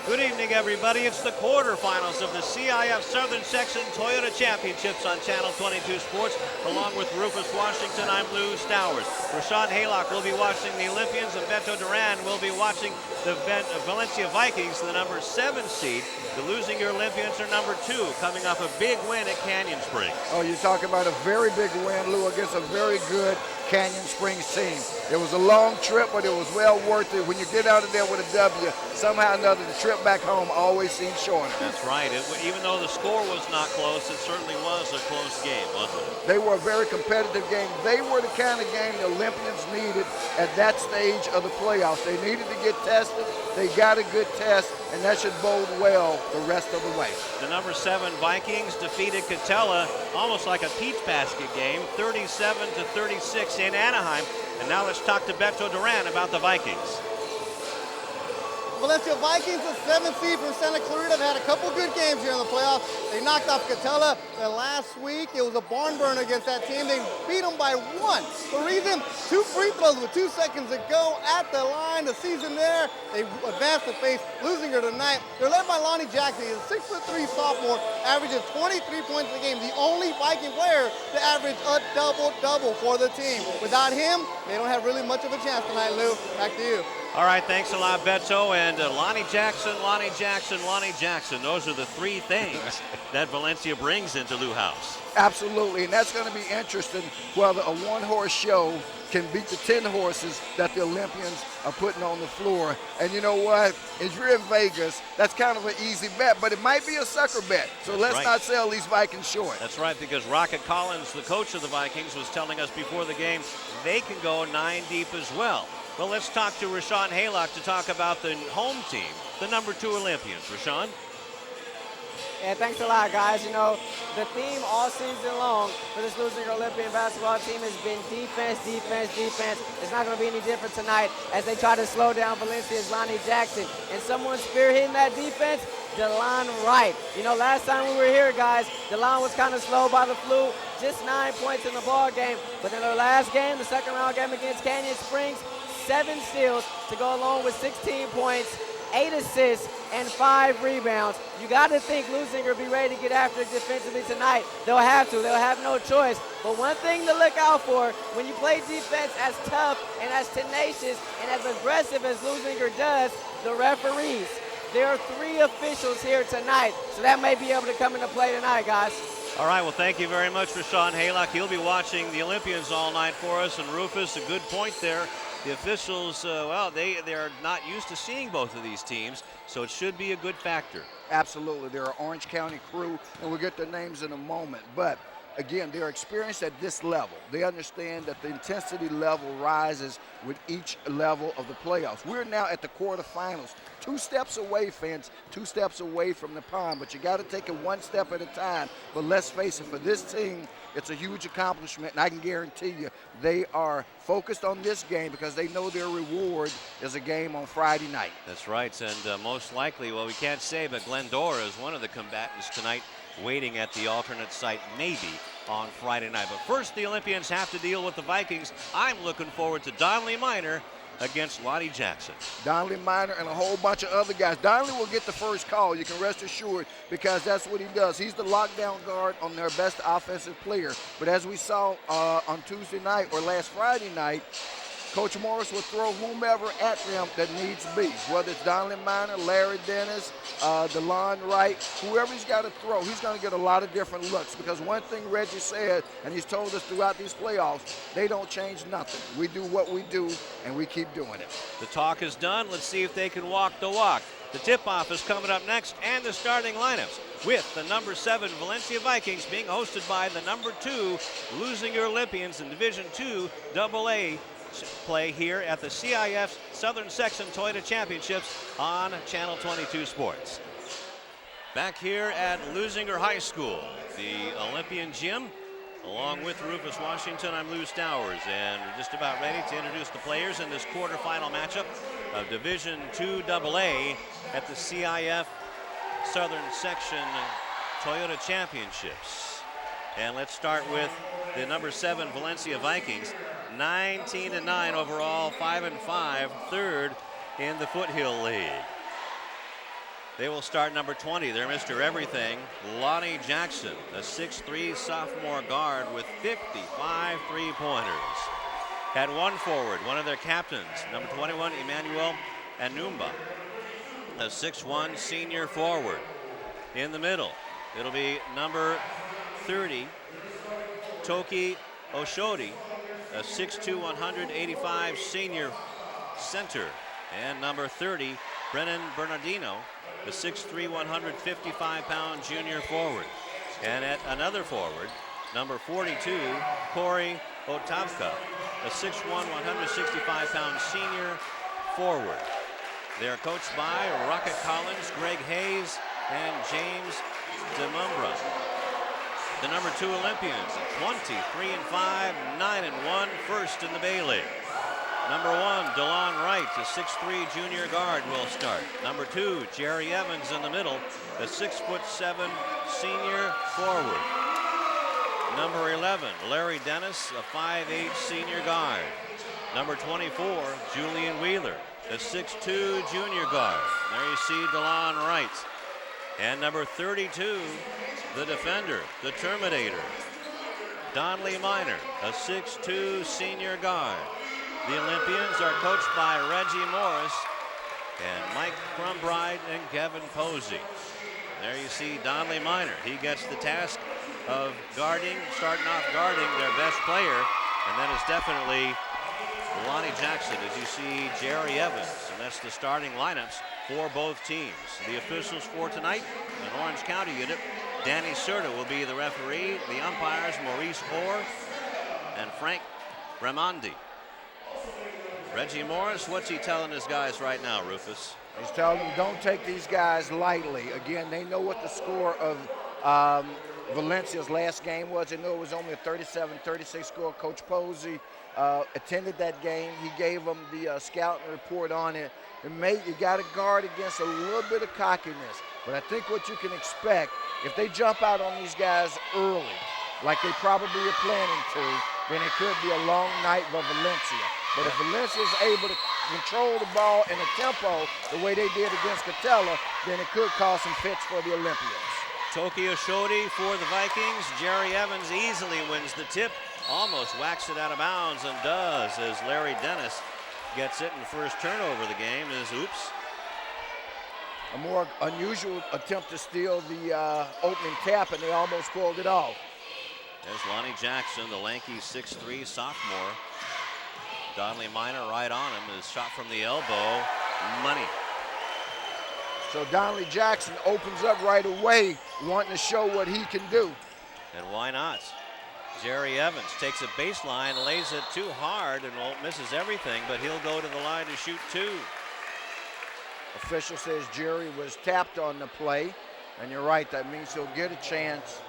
Good evening, everybody. It's the quarterfinals of the CIF Southern Section Toyota Championships on Channel 22 Sports. Along with Rufus Washington, I'm Lou Stowers. Rashawn Haylock will be watching the Olympians, and Beto Duran will be watching the Valencia Vikings, the number 7 seed. The Leuzinger Olympians are number 2, coming off a big win at Canyon Springs. Oh, you're talking about a very big win, Lou, against a very good Canyon Springs team. It was a long trip, but it was well worth it. When you get out of there with a W, somehow or another, the trip back home always seems shorter. That's right. Even though the score was not close, it certainly was a close game, wasn't it? They were a very competitive game. They were the kind of game the Olympians needed at that stage of the playoffs. They needed to get tested. They got a good test, and that should bode well the rest of the way. The number 7 Vikings defeated Catella almost like a peach basket game, 37-36 in Anaheim. And now let's talk to Beto Duran about the Vikings. Valencia Vikings, the 7th seed from Santa Clarita, have had a couple good games here in the playoffs. They knocked off Catella last week. It was a barn burner against that team. They beat them by 1. The reason, 2 free throws with 2 seconds to go at the line. The season there, they advanced to face Leuzinger tonight. They're led by Lonnie Jackson. He's a 6'3" sophomore, averages 23 points a game. The only Viking player to average a double-double for the team. Without him, they don't have really much of a chance tonight, Lou. Back to you. All right, thanks a lot, Beto. And Lonnie Jackson, Lonnie Jackson, Lonnie Jackson. Those are the 3 things that Valencia brings into Lou House. Absolutely, and that's going to be interesting whether a one-horse show can beat the 10 horses that the Olympians are putting on the floor. And you know what? If you're in Vegas, that's kind of an easy bet, but it might be a sucker bet. So let's not sell these Vikings short. That's right, because Rocket Collins, the coach of the Vikings, was telling us before the game they can go 9 deep as well. Well, let's talk to Rashawn Haylock to talk about the home team, the number 2 Olympians. Rashawn? Yeah, thanks a lot, guys. You know, the theme all season long for this Leuzinger Olympian basketball team has been defense, defense, defense. It's not going to be any different tonight as they try to slow down Valencia's Lonnie Jackson. And someone spearheading that defense, DeLon Wright. You know, last time we were here, guys, DeLon was kind of slow by the flu, just 9 points in the ball game. But in their last game, the second round game against Canyon Springs, 7 steals to go along with 16 points, 8 assists, and 5 rebounds. You got to think Leuzinger be ready to get after it defensively tonight. They'll have to. They'll have no choice. But one thing to look out for, when you play defense as tough and as tenacious and as aggressive as Leuzinger does, the referees. There are 3 officials here tonight, so that may be able to come into play tonight, guys. All right, well, thank you very much, Rashawn Haylock. He'll be watching the Olympians all night for us. And Rufus, a good point there. The officials, well, they're not used to seeing both of these teams, so it should be a good factor. Absolutely. They're an Orange County crew, and we'll get their names in a moment. But, again, they're experienced at this level. They understand that the intensity level rises with each level of the playoffs. We're now at the quarterfinals. 2 steps away, fans, 2 steps away from the pond, but you got to take it 1 step at a time. But let's face it, for this team, it's a huge accomplishment, and I can guarantee you they are focused on this game because they know their reward is a game on Friday night. That's right, and most likely, well, we can't say, but Glendora is one of the combatants tonight waiting at the alternate site maybe on Friday night. But first, the Olympians have to deal with the Vikings. I'm looking forward to Donley Minor against Lonnie Jackson. Donley Minor and a whole bunch of other guys. Donley will get the first call, you can rest assured, because that's what he does. He's the lockdown guard on their best offensive player. But as we saw on Tuesday night or last Friday night, Coach Morris will throw whomever at them that needs to be, whether it's Donley Minor, Larry Dennis, DeLon Wright, whoever he's got to throw, he's going to get a lot of different looks, because one thing Reggie said, and he's told us throughout these playoffs, they don't change nothing. We do what we do, and we keep doing it. The talk is done. Let's see if they can walk the walk. The tip-off is coming up next, and the starting lineups, with the number 7 Valencia Vikings being hosted by the number 2 Leuzinger Olympians in Division II AA play here at the CIF Southern Section Toyota Championships on Channel 22 Sports. Back here at Leuzinger High School, the Olympian gym, along with Rufus Washington, I'm Lou Stowers, and we're just about ready to introduce the players in this quarterfinal matchup of Division II AA at the CIF Southern Section Toyota Championships. And let's start with the number 7 Valencia Vikings, 19-9 overall, 5-5, third in the Foothill League. They will start number 20. They're Mr. Everything, Lonnie Jackson, a 6'3" sophomore guard with 55 three-pointers. At one forward, one of their captains, number 21, Emmanuel Anumba, a 6'1" senior forward. In the middle, it'll be number 30, Toki Oshodi, a 6'2", 185 senior center. And number 30, Brennan Bernardino, a 6'3", 155-pound junior forward. And at another forward, number 42, Corey Otavka, a 6'1", 165-pound senior forward. They're coached by Rocket Collins, Greg Hayes, and James DeMumbra. The number 2 Olympians, 23-5, 9-1, first in the Bay League. Number 1, DeLon Wright, a 6'3" junior guard, will start. Number 2, Jerry Evans in the middle, a 6'7" senior forward. Number 11, Larry Dennis, a 5'8" senior guard. Number 24, Julian Wheeler, a 6'2" junior guard. There you see DeLon Wright. And number 32, the defender, the Terminator, Donley Minor, a 6'2" senior guard. The Olympians are coached by Reggie Morris and Mike Crumbride and Kevin Posey. There you see Donley Minor. He gets the task of starting off guarding their best player, and that is definitely Lonnie Jackson, as you see Jerry Evans, and that's the starting lineups for both teams. The officials for tonight, an Orange County unit, Danny Serta will be the referee. The umpires, Maurice Orr and Frank Ramondi. Reggie Morris, what's he telling his guys right now, Rufus? He's telling them don't take these guys lightly. Again, they know what the score of Valencia's last game was. They knew it was only a 37-36 score. Coach Posey attended that game. He gave them the scouting report on it. You got to guard against a little bit of cockiness. But I think what you can expect, if they jump out on these guys early, like they probably are planning to, then it could be a long night for Valencia. But if Valencia is able to control the ball and the tempo the way they did against Catella, then it could cause some fits for the Olympians. Toki Oshodi for the Vikings. Jerry Evans easily wins the tip. Almost whacks it out of bounds and does, as Larry Dennis gets it, and the first turnover of the game is oops. A more unusual attempt to steal the opening tap, and they almost pulled it off. There's Lonnie Jackson, the lanky 6'3" sophomore. Donley Minor right on him. His shot from the elbow, money. So Donley Jackson opens up right away, wanting to show what he can do. And why not? Jerry Evans takes a baseline, lays it too hard, and misses everything, but he'll go to the line to shoot 2. Official says Jerry was tapped on the play, and you're right, that means he'll get a chance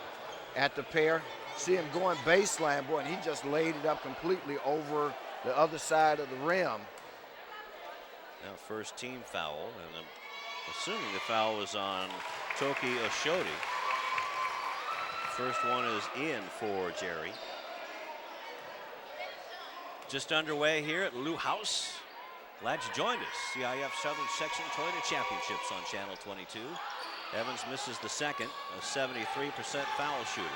at the pair. See him going baseline, boy, and he just laid it up completely over the other side of the rim. Now first team foul, and I'm assuming the foul was on Toki Oshodi. First one is in for Jerry. Just underway here at Lou House. Glad you joined us. CIF Southern Section Toyota Championships on Channel 22. Evans misses the second, a 73% foul shooter.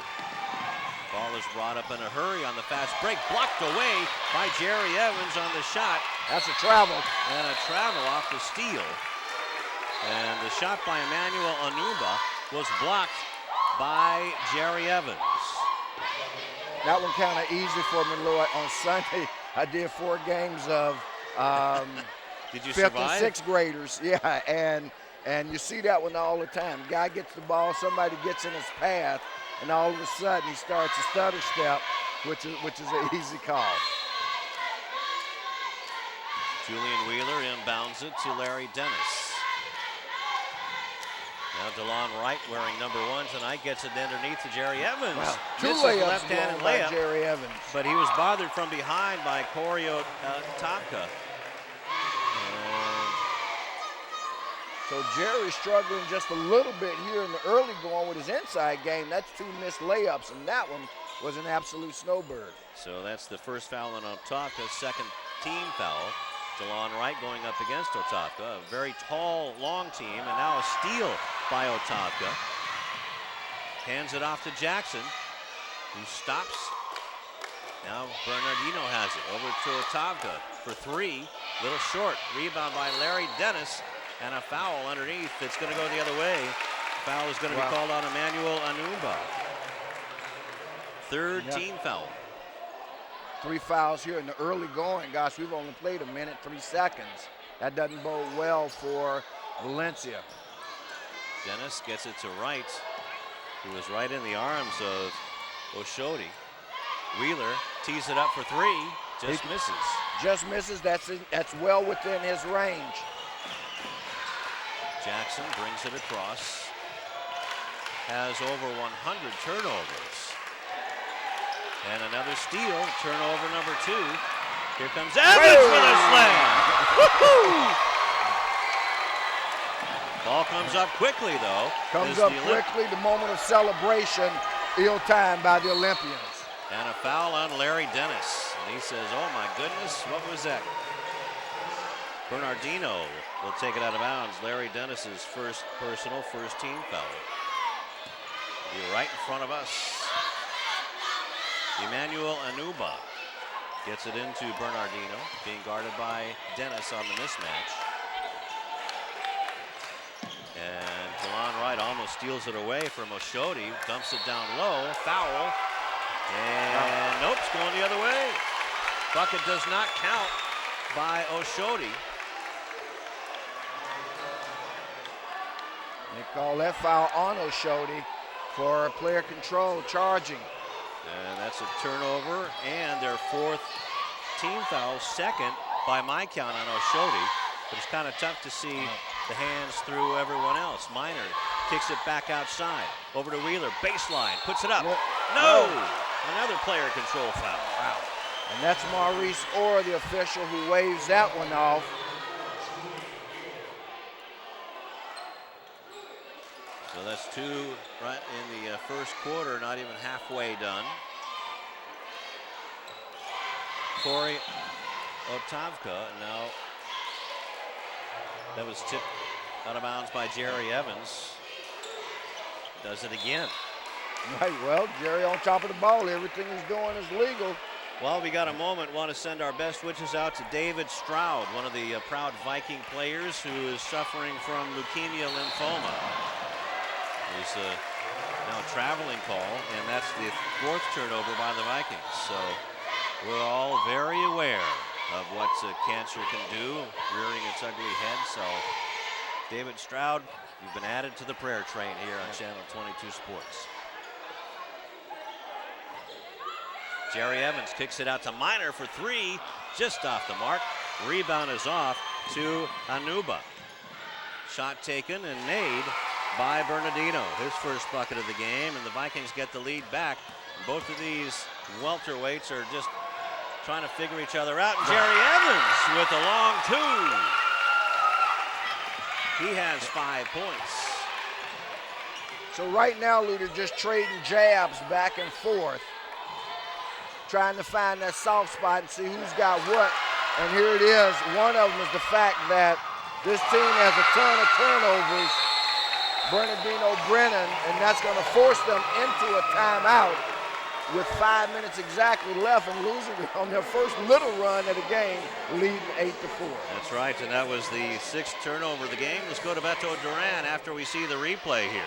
Ball is brought up in a hurry on the fast break, blocked away by Jerry Evans on the shot. That's a travel. And a travel off the steal. And the shot by Emmanuel Anumba was blocked by Jerry Evans. That one kind of easy for me, Lloyd. On Sunday, I did 4 games of Did you 5th survive? and 6th graders. Yeah, and you see that one all the time. Guy gets the ball, somebody gets in his path, and all of a sudden he starts a stutter step, which is an easy call. Julian Wheeler inbounds it to Larry Dennis. Now DeLon Wright, wearing number 1 tonight, gets it underneath to Jerry Evans. Wow, 2 Misses layups left-handed by layup, Jerry Evans. but he was bothered from behind by Corey Otavka. So Jerry's struggling just a little bit here in the early going with his inside game. That's 2 missed layups, and that one was an absolute snowbird. So that's the first foul on Otavka, second team foul. DeLon Wright going up against Otavka. A very tall, long team, and now a steal by Otavka. Hands it off to Jackson, who stops. Now Bernardino has it. Over to Otavka for three. Little short. Rebound by Larry Dennis, and a foul underneath. It's going to go the other way. Foul is going to be called on Emmanuel Anumba. Third team foul. 3 fouls here in the early going. Gosh, we've only played 1 minute, 3 seconds. That doesn't bode well for Valencia. Dennis gets it to Wright, who was right in the arms of Oshodi. Wheeler tees it up for three, just misses. Just misses, that's well within his range. Jackson brings it across. Has over 100 turnovers. And another steal, turnover number 2. Here comes Evans with a slam. Woo-hoo! Ball comes up quickly, though. Comes up quickly, the moment of celebration, ill-timed by the Olympians. And a foul on Larry Dennis. And he says, oh my goodness, what was that? Bernardino will take it out of bounds. Larry Dennis's first personal, first team foul. Be right in front of us. Emmanuel Anuba gets it into Bernardino, being guarded by Dennis on the mismatch. And DeLon Wright almost steals it away from Oshodi, dumps it down low, foul, and nope, it's going the other way. Bucket does not count by Oshodi. They call that foul on Oshodi for player control, charging. And that's a turnover and their 4th team foul, second by my count on Oshodi. But it's kind of tough to see the hands through everyone else. Minor kicks it back outside. Over to Wheeler, baseline, puts it up. No! Another player control foul. Wow. And that's Maurice Orr, the official, who waves that one off. So that's 2 right in the first quarter, not even halfway done. Corey Otavka, now that was tipped out of bounds by Jerry Evans. Does it again. Right, well, Jerry on top of the ball. Everything he's doing is legal. Well, we got a moment. Want to send our best wishes out to David Stroud, one of the proud Viking players who is suffering from leukemia lymphoma. He's now a traveling call, and that's the 4th turnover by the Vikings. So we're all very aware of what cancer can do, rearing its ugly head. So David Stroud, you've been added to the prayer train here on Channel 22 Sports. Jerry Evans kicks it out to Minor for 3, just off the mark. Rebound is off to Anuba. Shot taken and made by Bernardino, his first bucket of the game, and the Vikings get the lead back. Both of these welterweights are just trying to figure each other out. And Jerry Evans with a long 2. He has 5 points. So right now, Lou, they're just trading jabs back and forth, trying to find that soft spot and see who's got what. And here it is. One of them is the fact that this team has a ton of turnovers. Bernardino Brennan, and that's going to force them into a timeout with 5 minutes exactly left, and Leuzinger on their first little run of the game, leading 8-4. That's right, and that was the 6th turnover of the game. Let's go to Beto Duran after we see the replay here.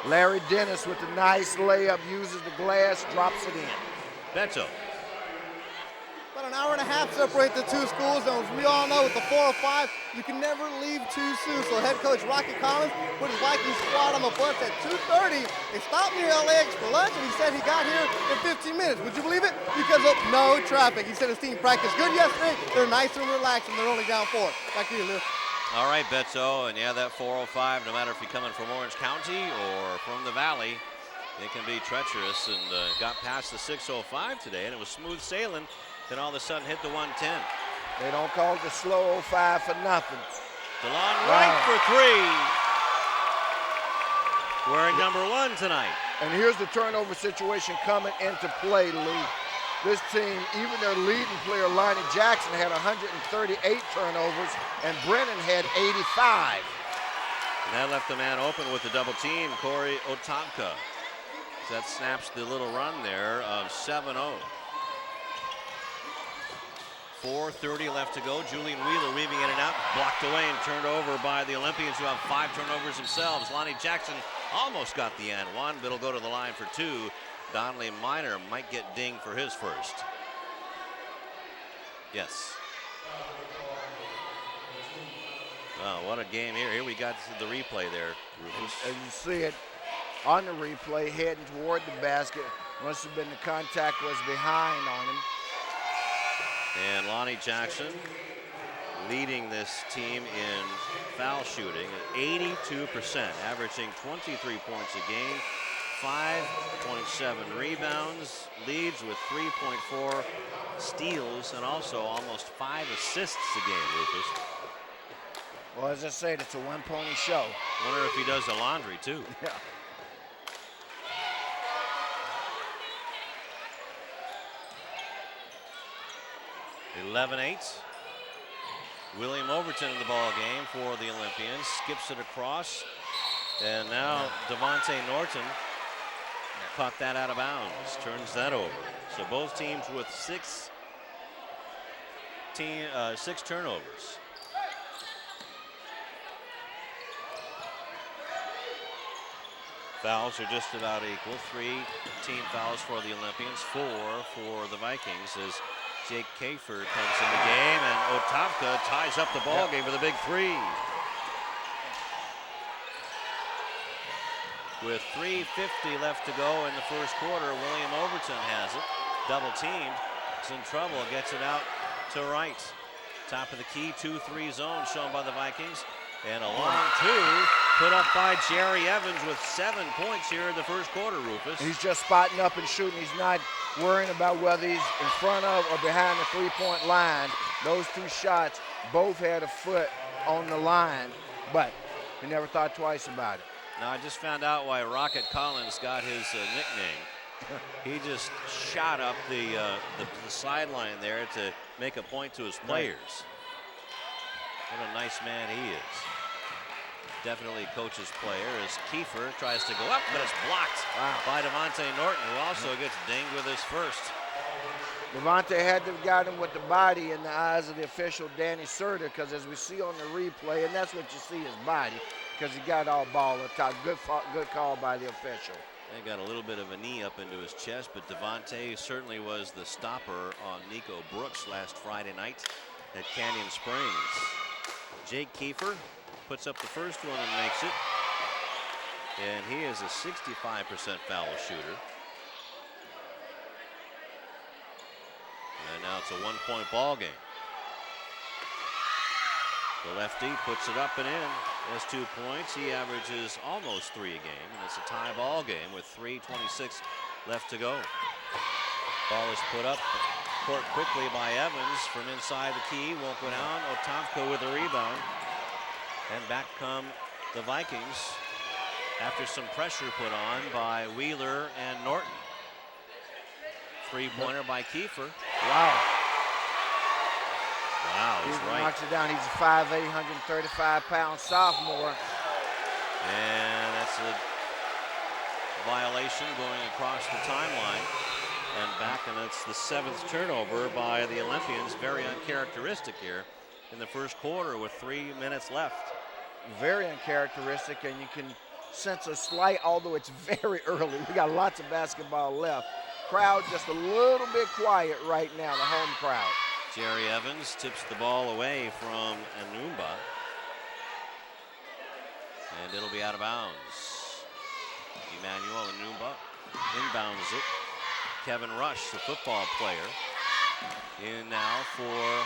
Larry Dennis with a nice layup, uses the glass, drops it in. Beto. About an hour and a half separate the two schools, and as we all know, with the 405, you can never leave too soon. So head coach Rocky Collins put his Viking squad on the bus at 2:30. They stopped near LAX for lunch, and he said he got here in 15 minutes. Would you believe it? Because of no traffic. He said his team practiced good yesterday. They're nice and relaxed, and they're only down 4. Back to you, Lou. All right, Beto, and yeah, that 405, no matter if you're coming from Orange County or from the Valley, it can be treacherous, and got past the 605 today, and it was smooth sailing. Then all of a sudden hit the 110. They don't call it the slow 05 for nothing. DeLon Wright for 3. Wearing number 1 tonight. And here's the turnover situation coming into play, Lou. this team, even their leading player, Lonnie Jackson, had 138 turnovers, and Brennan had 85. And that left the man open with the double team, Corey Otabka. So that snaps the little run there of 7-0. 4:30 left to go. Julian Wheeler weaving in and out, blocked away and turned over by the Olympians, who have 5 turnovers themselves. Lonnie Jackson almost got the and one, but it'll go to the line for 2. Donnelly Minor might get dinged for his first. Yes. Wow, what a game here. Here we got the replay there, Rufus. As you see it on the replay, heading toward the basket. Must have been the contact was behind on him. And Lonnie Jackson leading this team in foul shooting at 82%, averaging 23 points a game, 5.7 rebounds, leads with 3.4 steals, and also almost 5 assists a game, Rufus. Well, as I said, it's a one-pony show. Wonder if he does the laundry, too. Yeah. (11-8). William Overton in the ball game for the Olympians. Skips it across. And now Devontae Norton caught that out of bounds. Turns that over. So both teams with 6 turnovers. Fouls are just about equal. 3 team fouls for the Olympians, 4 for the Vikings as Jake Kafer comes in the game, and Otabka ties up the ball game with a big 3. With 3:50 left to go in the first quarter, William Overton has it. Double teamed. It's in trouble. Gets it out to right. Top of the key, 2-3 zone shown by the Vikings. And a long 2 put up by Jerry Evans with 7 points here in the first quarter, Rufus. He's just spotting up and shooting. He's not worrying about whether he's in front of or behind the three-point line. Those 2 shots both had a foot on the line, but he never thought twice about it. Now, I just found out why Rocket Collins got his nickname. He just shot up the sideline there to make a point to his players. What a nice man he is. Definitely coach's player as Kiefer tries to go up, but it's blocked by Devontae Norton, who also gets dinged with his first. Devontae had to have got him with the body in the eyes of the official, Danny Serta, because as we see on the replay, and that's what you see, his body, because he got all ball up top. Good call by the official. They got a little bit of a knee up into his chest, but Devontae certainly was the stopper on Nico Brooks last Friday night at Canyon Springs. Jake Kiefer puts up the first one and makes it. And he is a 65% foul shooter. And now it's a 1-point ball game. The lefty puts it up and in. Has 2 points. He averages almost 3 a game, and it's a tie ball game with 3:26 left to go. Ball is put up court quickly by Evans from inside the key. Won't go down. Otabka with a rebound. And back come the Vikings after some pressure put on by Wheeler and Norton. 3-pointer by Kiefer. Wow. Wow, he's right. Knocks it down. He's a 5'8", 135-pound sophomore. And that's a violation going across the timeline. And back, and it's the 7th turnover by the Olympians. Very uncharacteristic here in the first quarter with 3 minutes left. Very uncharacteristic, and you can sense a slight, although it's very early. We got lots of basketball left. Crowd just a little bit quiet right now, the home crowd. Jerry Evans tips the ball away from Anumba. And it'll be out of bounds. Emmanuel Anumba inbounds it. Kevin Rush, the football player, in now for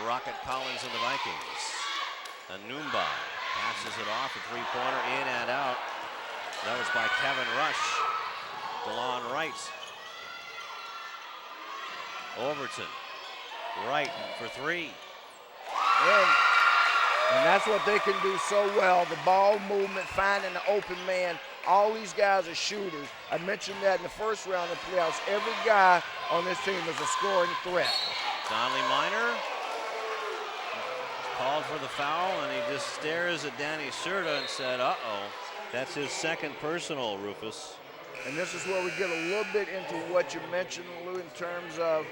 Rocket Collins and the Vikings. Anumba passes it off, a 3-pointer in and out. That was by Kevin Rush. DeLon Wright. Overton. Right for 3. And that's what they can do so well, the ball movement, finding the open man. All these guys are shooters. I mentioned that in the first round of the playoffs. Every guy on this team is a scoring threat. Donley Minor called for the foul, and he just stares at Danny Serta and said, uh-oh. That's his second personal, Rufus. And this is where we get a little bit into what you mentioned, Lou, in terms of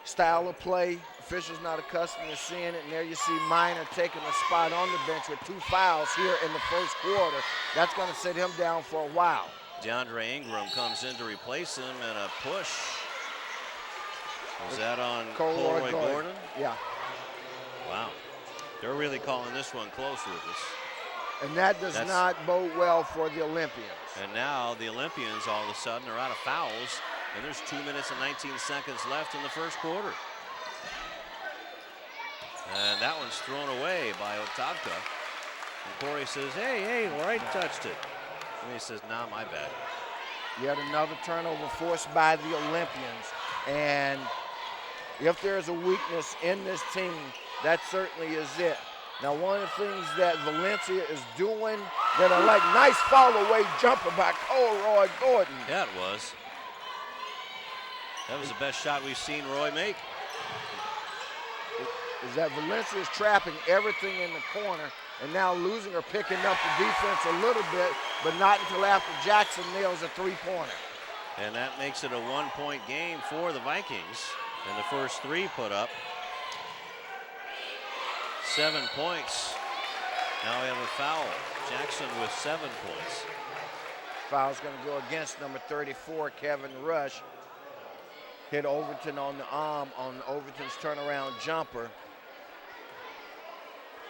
style of play. Officials not accustomed to seeing it, and there you see Minor taking a spot on the bench with 2 fouls here in the first quarter. That's going to sit him down for a while. DeAndre Ingram comes in to replace him, and a push. Was that on Colroy Gordon? Yeah. Wow. They're really calling this one close, Rufus. And that does not bode well for the Olympians. And now the Olympians all of a sudden are out of fouls, and there's 2 minutes and 19 seconds left in the first quarter. And that one's thrown away by Otavka. And Corey says, hey, Wright touched it. And he says, nah, my bad. Yet another turnover forced by the Olympians. And if there's a weakness in this team, that certainly is it. Now, one of the things that Valencia is doing that are like nice fall-away jumper by Colroy Gordon. Yeah, it was. That was the best shot we've seen Roy make. Is that Valencia is trapping everything in the corner, and now Leuzinger picking up the defense a little bit, but not until after Jackson nails a 3-pointer. And that makes it a 1-point game for the Vikings. And the first 3 put up. 7 points. Now we have a foul. Jackson with 7 points. Foul's going to go against number 34, Kevin Rush. Hit Overton on the arm on Overton's turnaround jumper.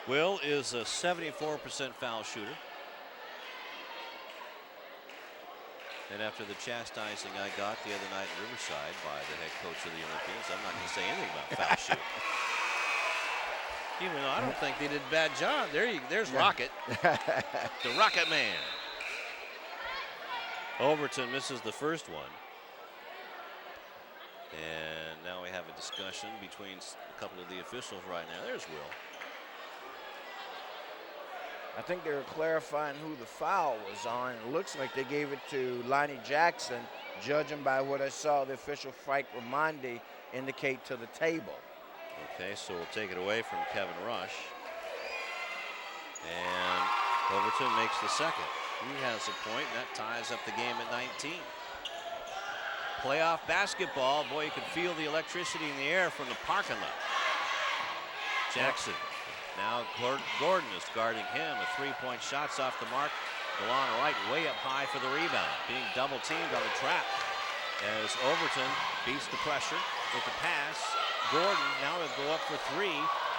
Will is a 74% foul shooter. And after the chastising I got the other night in Riverside by the head coach of the Olympians, I'm not going to say anything about foul shooting. Even though I don't think they did a bad job. There's Rocket, the Rocket Man. Overton misses the first one. And now we have a discussion between a couple of the officials right now. There's Will. I think they were clarifying who the foul was on. It looks like they gave it to Lonnie Jackson, judging by what I saw the official Frank Raimondi indicate to the table. Okay, so we'll take it away from Kevin Rush. And Overton makes the second. He has a point, and that ties up the game at 19. Playoff basketball, boy, you can feel the electricity in the air from the parking lot. Jackson. Now Gordon is guarding him. A 3-point shot's off the mark. DeLon Wright way up high for the rebound. Being double teamed on the trap. As Overton beats the pressure with the pass. Gordon now will go up for 3.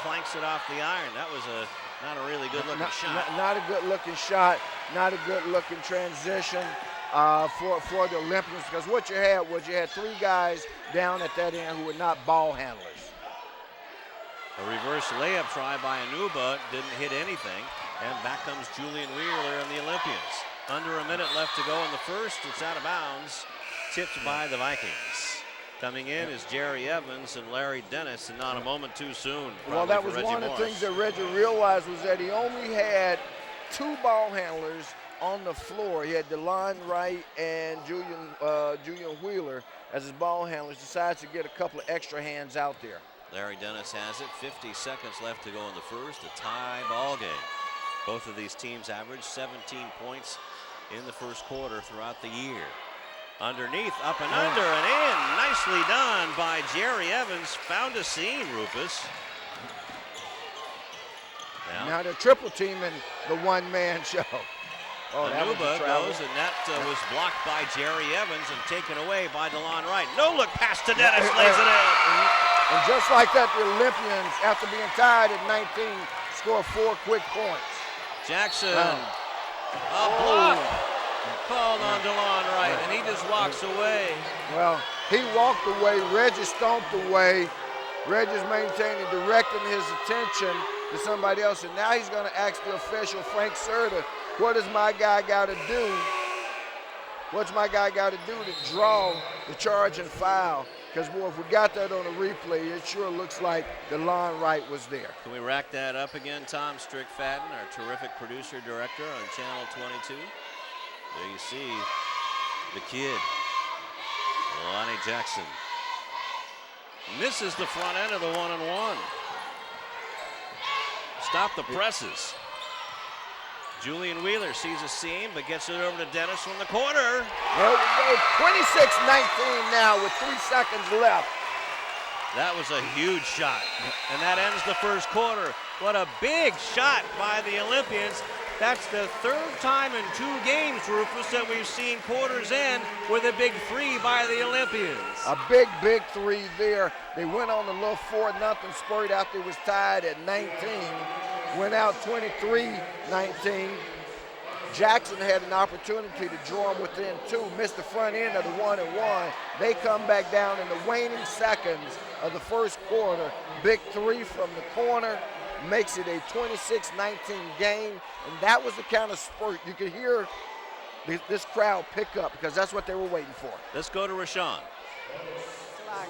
Clanks it off the iron. That was not a really good looking shot. Not a good looking shot. Not a good looking transition for the Olympians, because what you had was 3 guys down at that end who were not ball handlers. A reverse layup try by Anuba didn't hit anything, and back comes Julian Wheeler and the Olympians. Under a minute left to go in the first. It's out of bounds, tipped by the Vikings. Coming in is Jerry Evans and Larry Dennis, and not a moment too soon. Well, that was one of the things that Reggie realized, was that he only had 2 ball handlers on the floor. He had DeLon Wright and Julian Wheeler as his ball handlers. Decides to get a couple of extra hands out there. Larry Dennis has it. 50 seconds left to go in the first. A tie ball game. Both of these teams averaged 17 points in the first quarter throughout the year. Underneath, up and under, and in. Nicely done by Jerry Evans. Found a seam, Rufus. Now they're triple teaming the one-man show. Anuba goes, and that was blocked by Jerry Evans and taken away by DeLon Wright. No look pass to Dennis, lays it in. And just like that, the Olympians, after being tied at 19, score 4 quick points. Jackson, a block called on DeLon Wright, and he just walks away. Well, he walked away. Reggie stomped away. Reggie's maintaining, directing his attention to somebody else, and now he's going to ask the official, Frank Serta, what does my guy got to do? What's my guy got to do to draw the charge and foul? Because, boy, if we got that on a replay, it sure looks like the line right was there. Can we rack that up again? Tom Strickfaden, our terrific producer-director on Channel 22. There you see the kid, Lonnie Jackson. Misses the front end of the 1-and-1. Stop the presses. Julian Wheeler sees a seam, but gets it over to Dennis from the corner. There we go, 26-19 now with 3 seconds left. That was a huge shot, and that ends the first quarter. What a big shot by the Olympians. That's the 3rd time in 2 games, Rufus, that we've seen quarters end with a big 3 by the Olympians. A big, big 3 there. They went on a little 4-0 spurt after it was tied at 19. Went out 23-19. Jackson had an opportunity to draw them within 2, missed the front end of the 1-and-1. They come back down in the waning seconds of the first quarter. Big 3 from the corner makes it a 26-19 game, and that was the kind of spurt you could hear this crowd pick up because that's what they were waiting for. Let's go to Rashawn.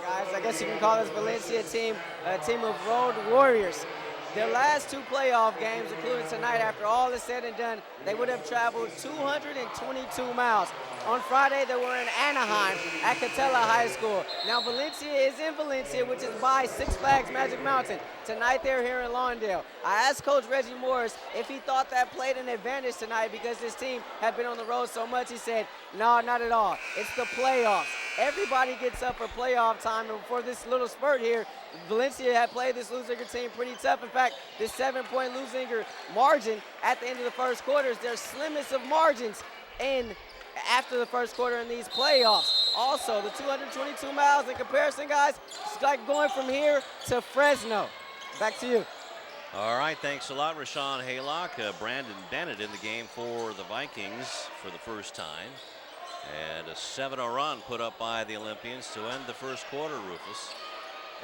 Guys, I guess you can call this Valencia team a team of road warriors. Their last 2 playoff games, including tonight, after all is said and done, they would have traveled 222 miles. On Friday, they were in Anaheim at Catella High School. Now, Valencia is in Valencia, which is by Six Flags Magic Mountain. Tonight, they're here in Lawndale. I asked Coach Reggie Morris if he thought that played an advantage tonight because this team had been on the road so much. He said, no, not at all. It's the playoffs. Everybody gets up for playoff time, and for this little spurt here, Valencia had played this Leuzinger team pretty tough. In fact, this 7-point Leuzinger margin at the end of the first quarter is their slimmest of margins after the first quarter in these playoffs. Also, the 222 miles in comparison, guys, it's like going from here to Fresno. Back to you. All right, thanks a lot, Rashawn Haylock. Brandon Bennett in the game for the Vikings for the first time. And a 7-0 run put up by the Olympians to end the first quarter, Rufus.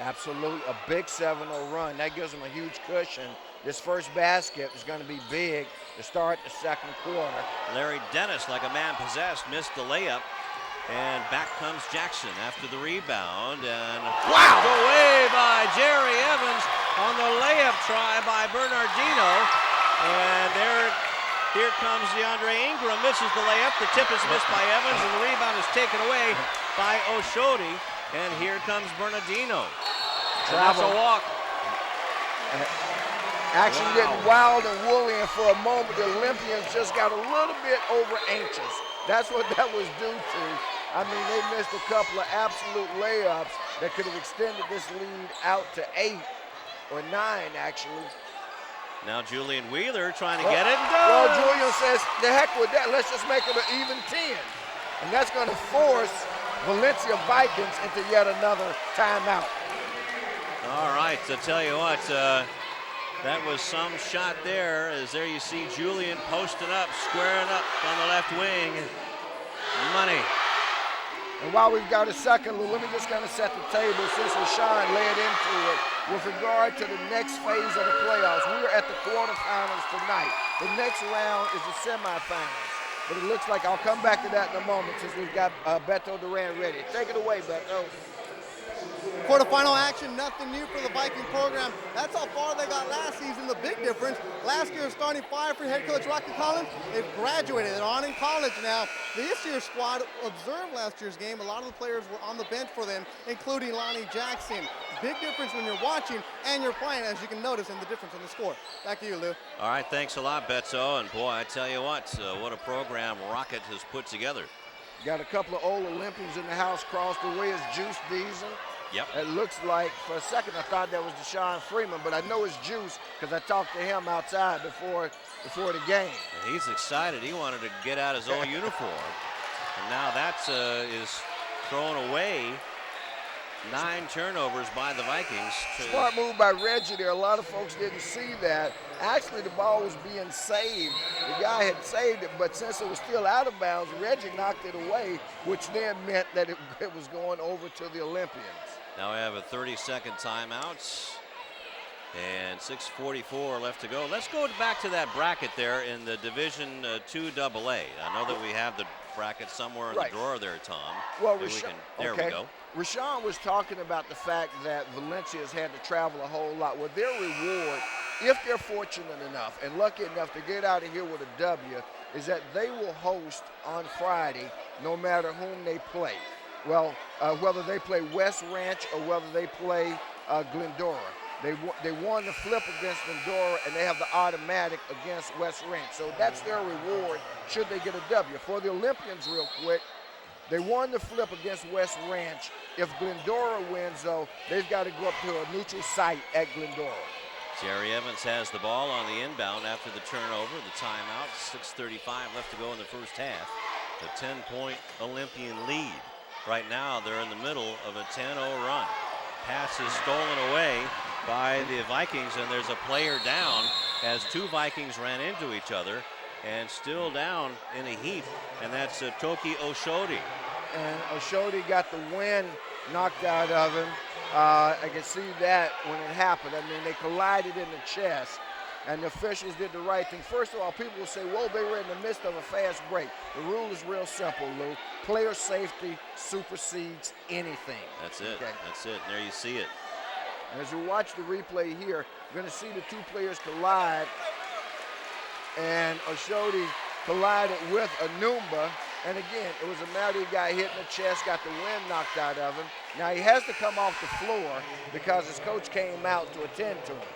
Absolutely, a big 7-0 run. That gives them a huge cushion. This first basket is going to be big to start the second quarter. Larry Dennis, like a man possessed, missed the layup. And back comes Jackson after the rebound. And blocked away by Jerry Evans on the layup try by Bernardino. And here comes DeAndre Ingram, misses the layup. The tip is missed by Evans, and the rebound is taken away by Oshodi. And here comes Bernardino. And that's a walk. Action getting wild and woolly, and for a moment, the Olympians just got a little bit over anxious. That's what that was due to. I mean, they missed a couple of absolute layups that could have extended this lead out to 8 or 9, actually. Now Julian Wheeler trying to get it. Well, Julian says, the heck with that. Let's just make it an even 10. And that's going to force Valencia Vikings into yet another timeout. All right, to tell you what, that was some shot there. As there you see Julian posting up, squaring up on the left wing. Money. And while we've got a second, let me just kind of set the table since Rashawn led into it. With regard to the next phase of the playoffs, we are at the quarterfinals tonight. The next round is the semifinals. But it looks like I'll come back to that in a moment since we've got Beto Duran ready. Take it away, Beto. Quarterfinal action, nothing new for the Viking program. That's how far they got last season. The big difference, last year's starting 5 for head coach Rocky Collins, they've graduated. They're on in college now. This year's squad observed last year's game. A lot of the players were on the bench for them, including Lonnie Jackson. Big difference when you're watching and you're playing, as you can notice in the difference in the score. Back to you, Lou. All right, thanks a lot, Beto. And boy, I tell you what a program Rocket has put together. Got a couple of old Olympians in the house. Crossed the way is Juice Deason. Yep. It looks like, for a second, I thought that was Deshaun Freeman, but I know it's Juice because I talked to him outside before the game. And he's excited. He wanted to get out his old uniform. And now that's is thrown away. 9 turnovers by the Vikings. Smart move by Reggie there. A lot of folks didn't see that. Actually, the ball was being saved. The guy had saved it, but since it was still out of bounds, Reggie knocked it away, which then meant that it was going over to the Olympians. Now we have a 30-second timeout and 6:44 left to go. Let's go back to that bracket there in the Division II AA. I know that we have the bracket somewhere in Right. the drawer there, Tom. Well, Maybe there we go. Rashawn was talking about the fact that Valencia has had to travel a whole lot. Well, their reward, if they're fortunate enough and lucky enough to get out of here with a W, is that they will host on Friday no matter whom they play. Well, whether they play West Ranch or whether they play Glendora. They won the flip against Glendora, and they have the automatic against West Ranch. So that's their reward should they get a W. For the Olympians, real quick, they won the flip against West Ranch. If Glendora wins, though, they've got to go up to a neutral site at Glendora. Jerry Evans has the ball on the inbound after the turnover, the timeout. 6:35 left to go in the first half. The 10-point Olympian lead. Right now, they're in the middle of a 10-0 run. Pass is stolen away by the Vikings, and there's a player down as two Vikings ran into each other and still down in a heap, and that's Toki Oshodi. And Oshodi got the wind knocked out of him. I can see that when it happened. I mean, they collided in the chest, and the officials did the right thing. First of all, people will say, well, they were in the midst of a fast break. The rule is real simple, Lou. Player safety supersedes anything. That's it. Okay. That's it. And there you see it. And as we watch the replay here, you're going to see the two players collide. And Oshodi collided with Anumba. And again, it was a matter of guy hit in the chest, got the wind knocked out of him. Now he has to come off the floor because his coach came out to attend to him.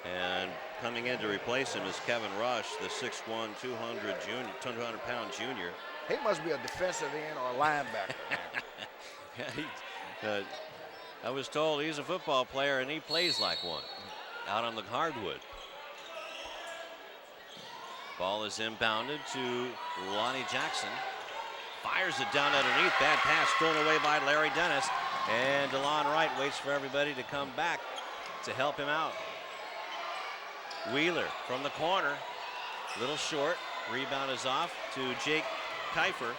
And coming in to replace him is Kevin Rush, the 6'1", 200-pound junior. He must be a defensive end or a linebacker. Yeah, I was told he's a football player, and he plays like one out on the hardwood. Ball is inbounded to Lonnie Jackson. Fires it down underneath. Bad pass thrown away by Larry Dennis. And DeLon Wright waits for everybody to come back to help him out. Wheeler from the corner. Little short. Rebound is off to Jake Kelfer,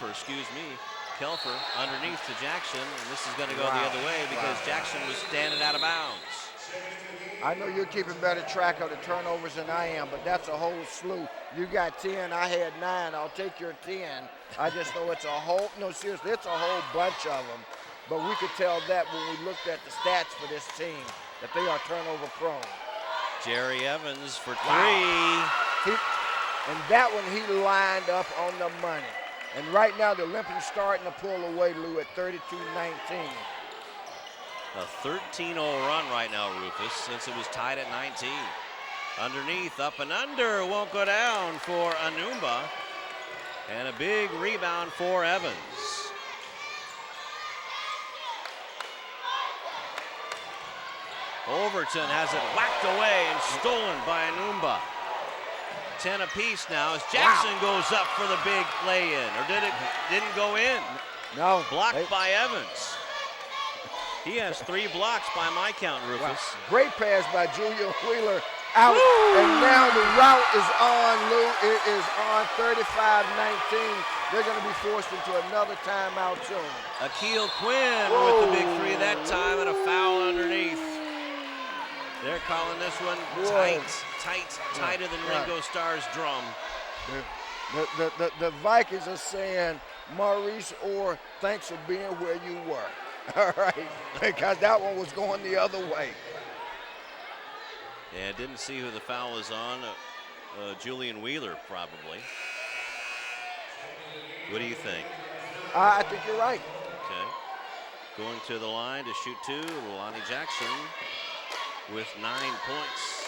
excuse me. Kelfer underneath to Jackson, and this is going to go the other way because Jackson was standing out of bounds. I know you're keeping better track of the turnovers than I am, but that's a whole slew. You got 10, I had 9. I'll take your 10. I just know it's a whole, no, seriously, it's a whole bunch of them. But we could tell that when we looked at the stats for this team, that they are turnover prone. Jerry Evans for 3. Wow. And that one he lined up on the money. And right now the Olympians starting to pull away, Lou, at 32-19. A 13-0 run right now, Rufus, since it was tied at 19. Underneath, up and under, won't go down for Anumba. And a big rebound for Evans. Overton has it whacked away and stolen by Anumba. 10 apiece now as Jackson goes up for the big lay-in. Or didn't go in? No. Blocked by Evans. He has 3 blocks by my count, Rufus. Wow. Great pass by Julian Wheeler out. Woo! And now the route is on, Lou. It is on 35-19. They're going to be forced into another timeout soon. Akil Quinn with the big 3 that time and a foul underneath. They're calling this one tighter than Ringo Starr's drum. The Vikings are saying, Maurice Orr, thanks for being where you were. All right, because that one was going the other way. Yeah, didn't see who the foul was on. Julian Wheeler, probably. What do you think? I think you're right. Okay. Going to the line to shoot 2, Lonnie Jackson with 9 points.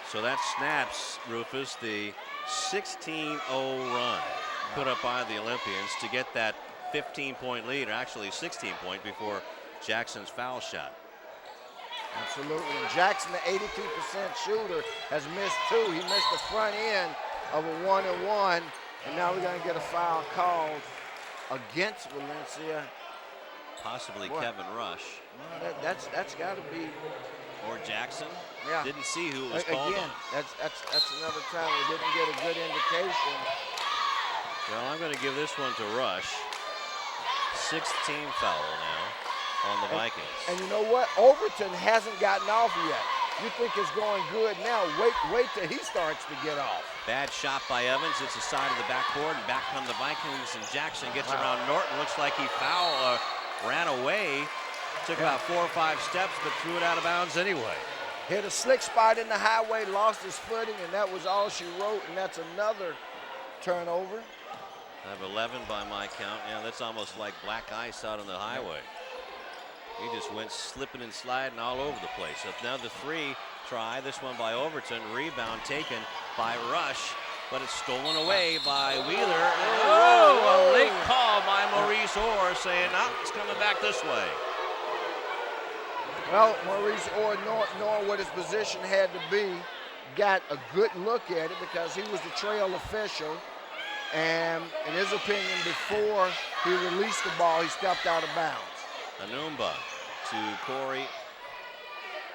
So that snaps, Rufus, the 16-0 run put up by the Olympians to get that 15-point lead, or actually 16-point before Jackson's foul shot. Absolutely. And Jackson, the 82% shooter, has missed 2. He missed the front end of a 1-and-1, and now we're going to get a foul called against Valencia. Possibly Kevin Rush. No, that's got to be. Or Jackson. Yeah. Didn't see who it was called on. That's another time we didn't get a good indication. Well, I'm going to give this one to Rush. 6th team foul now. on the Vikings. And you know what? Overton hasn't gotten off yet. You think it's going good now. Wait till he starts to get off. Bad shot by Evans. It's the side of the backboard, and back come the Vikings, and Jackson gets around Norton. Looks like he ran away. Took about 4 or 5 steps, but threw it out of bounds anyway. Hit a slick spot in the highway, lost his footing, and that was all she wrote, and that's another turnover. I have 11 by my count. Yeah, that's almost like black ice out on the highway. He just went slipping and sliding all over the place. So now the 3 try, this one by Overton, rebound taken by Rush, but it's stolen away by Wheeler. Oh, a late call by Maurice Orr saying, no, it's coming back this way. Well, Maurice Orr, knowing what his position had to be, got a good look at it because he was the trail official. And in his opinion, before he released the ball, he stepped out of bounds. Anumba to Corey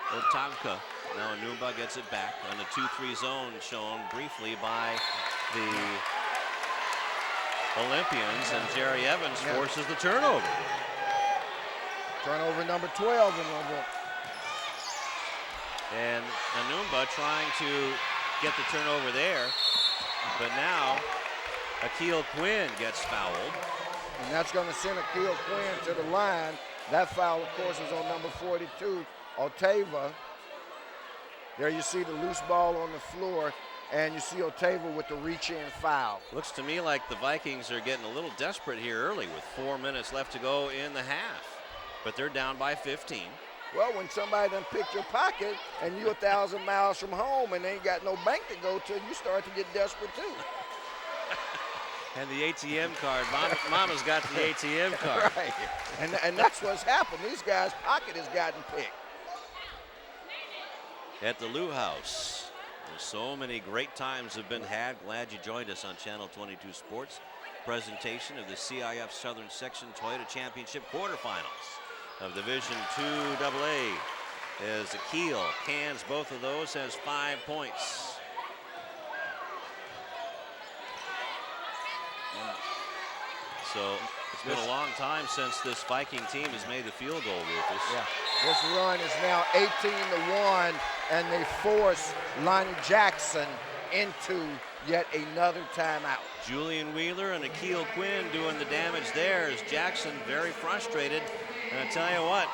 Otanka. Now Anumba gets it back on the 2-3 zone shown briefly by the Olympians, and Jerry Evans forces the turnover. Turnover number 12 in the And Anumba trying to get the turnover there, but now Akil Quinn gets fouled. And that's going to send Akil Quinn to the line. That foul, of course, is on number 42, Otava. There you see the loose ball on the floor, and you see Otava with the reach-in foul. Looks to me like the Vikings are getting a little desperate here early with 4 minutes left to go in the half, but they're down by 15. Well, when somebody done picked your pocket and you 1,000 miles from home and they ain't got no bank to go to, you start to get desperate too. And the ATM card. Mama's got the ATM card. Right. And that's what's happened. These guys' pocket has gotten picked. At the Lou House, so many great times have been had. Glad you joined us on Channel 22 Sports. Presentation of the CIF Southern Section Toyota Championship quarterfinals of Division II AA. As Akil cans both of those, has 5 points. So it's been a long time since this Viking team has made the field goal, Rufus. Yeah. This run is now 18-1, and they force Lonnie Jackson into yet another timeout. Julian Wheeler and Akil Quinn doing the damage there as Jackson very frustrated. And I tell you what,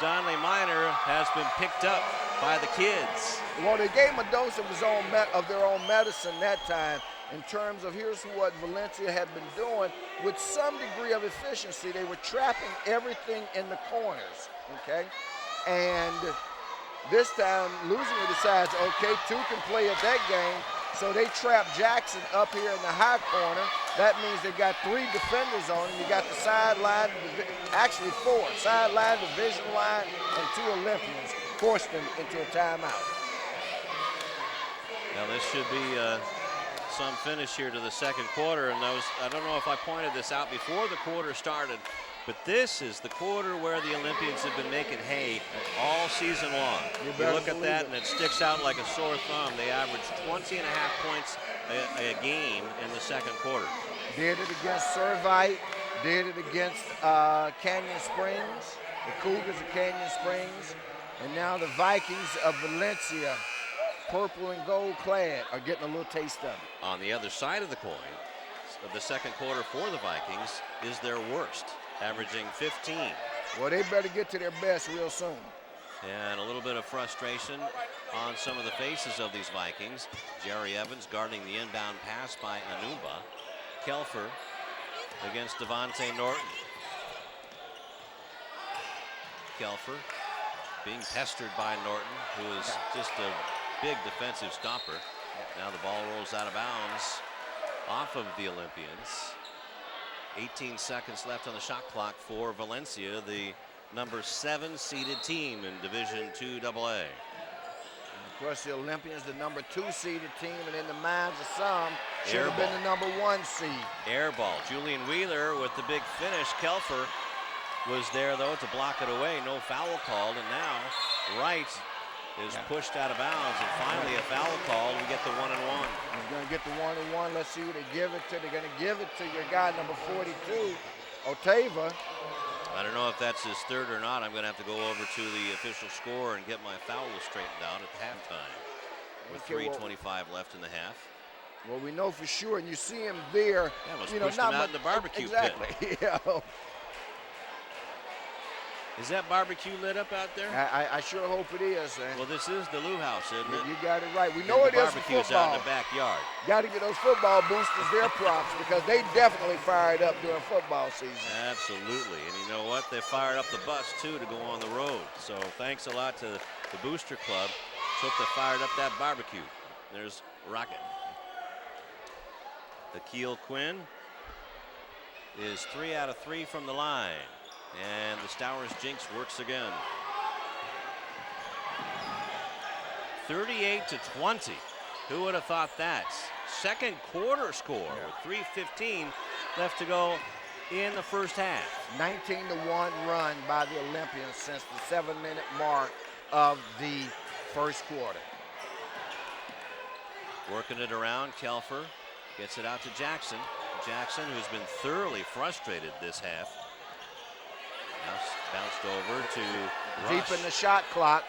Donley Minor has been picked up by the kids. Well, they gave him a dose of their own medicine that time. In terms of here's what Valencia had been doing with some degree of efficiency. They were trapping everything in the corners, okay? And this time, Leuzinger decides, okay, 2 can play at that game, so they trap Jackson up here in the high corner. That means they got 3 defenders on him. You got the sideline, actually 4, sideline, division line, and 2 Olympians, forced them into a timeout. Now this should be some finish here to the second quarter, and I don't know if I pointed this out before the quarter started, but this is the quarter where the Olympians have been making hay all season long. You look at that and it sticks out like a sore thumb. They averaged 20.5 points a game in the second quarter. Did it against Servite, did it against Canyon Springs, the Cougars of Canyon Springs, and now the Vikings of Valencia, purple and gold clad, are getting a little taste of it. On the other side of the coin, of the second quarter for the Vikings, is their worst, averaging 15. Well, they better get to their best real soon. And a little bit of frustration on some of the faces of these Vikings. Jerry Evans guarding the inbound pass by Anumba. Kelfer against Devontae Norton. Kelfer being pestered by Norton, who is just a big defensive stopper. Now the ball rolls out of bounds off of the Olympians. 18 seconds left on the shot clock for Valencia, the number 7 seeded team in Division II AA. Of course, the Olympians, the number 2 seeded team, and in the minds of some, should have been the number 1 seed. Air ball. Julian Wheeler with the big finish. Kelfer was there, though, to block it away. No foul called, and now Wright is pushed out of bounds, and finally a foul called. We get the 1-and-1. We're going to get the 1-and-1. Let's see who they give it to. They're going to give it to your guy, number 42, Otava. I don't know if that's his third or not. I'm going to have to go over to the official score and get my foul straightened out at halftime with 3:25 left in the half. Well, we know for sure, and you see him there. Yeah, let's you know, push not them out much, in the barbecue exactly. pit. Yeah. Is that barbecue lit up out there? I sure hope it is. Well, this is the Lou House, isn't it? You got it right. We know it is for barbecue's football. out in the backyard. Got to get those football boosters their props because they definitely fired up during football season. Absolutely, and you know what? They fired up the bus too to go on the road. So thanks a lot to the Booster Club. Let's hope they fired up that barbecue. There's Rocket. Akil Quinn is 3 out of 3 from the line. And the Stowers jinx works again. 38-20. Who would have thought that? Second quarter score with 3:15 left to go in the first half. 19-1 run by the Olympians since the 7-minute mark of the first quarter. Working it around, Kelfer gets it out to Jackson. Jackson, who's been thoroughly frustrated this half. Bounced over to Rush. Deep in the shot clock.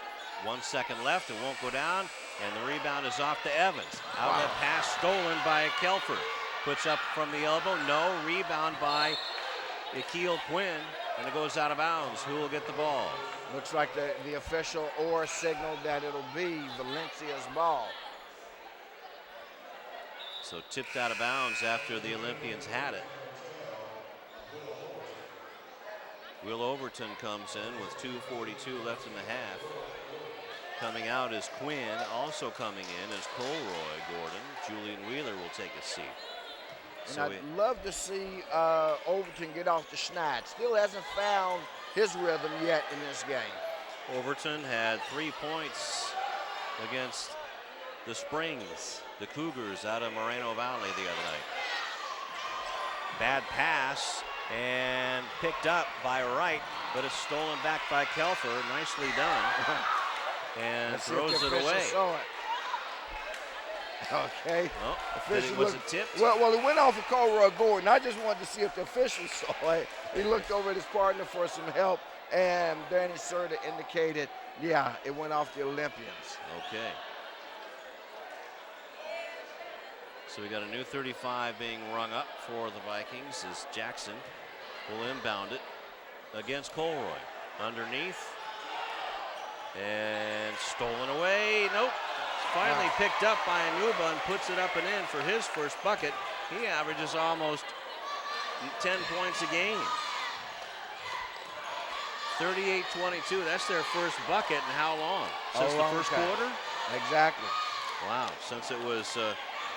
1 second left, it won't go down, and the rebound is off to Evans. Outlet pass stolen by Kelfer. Puts up from the elbow, no. Rebound by Akil Quinn, and it goes out of bounds. Who will get the ball? Looks like the official or signaled that it'll be Valencia's ball. So tipped out of bounds after the Olympians had it. Will Overton comes in with 2:42 left in the half. Coming out is Quinn. Also coming in is Colroy Gordon. Julian Wheeler will take a seat. And So I'd love to see Overton get off the schneid. Still hasn't found his rhythm yet in this game. Overton had 3 points against the Springs, the Cougars out of Moreno Valley the other night. Bad pass. And picked up by Wright, but it's stolen back by Kelfer. Nicely done. And throws it away. Okay. Oh, was it tipped? Well, it went off of Colroy Gordon. I just wanted to see if the official saw it. He looked over at his partner for some help, and Danny Serta indicated, yeah, it went off the Olympians. Okay. So we got a new 35 being rung up for the Vikings as Jackson will inbound it against Colroy. Underneath. And stolen away. Nope. Finally picked up by Anuba and puts it up and in for his first bucket. He averages almost 10 points a game. 38-22. That's their first bucket in how long? Since the first quarter? Exactly. Wow. Since it was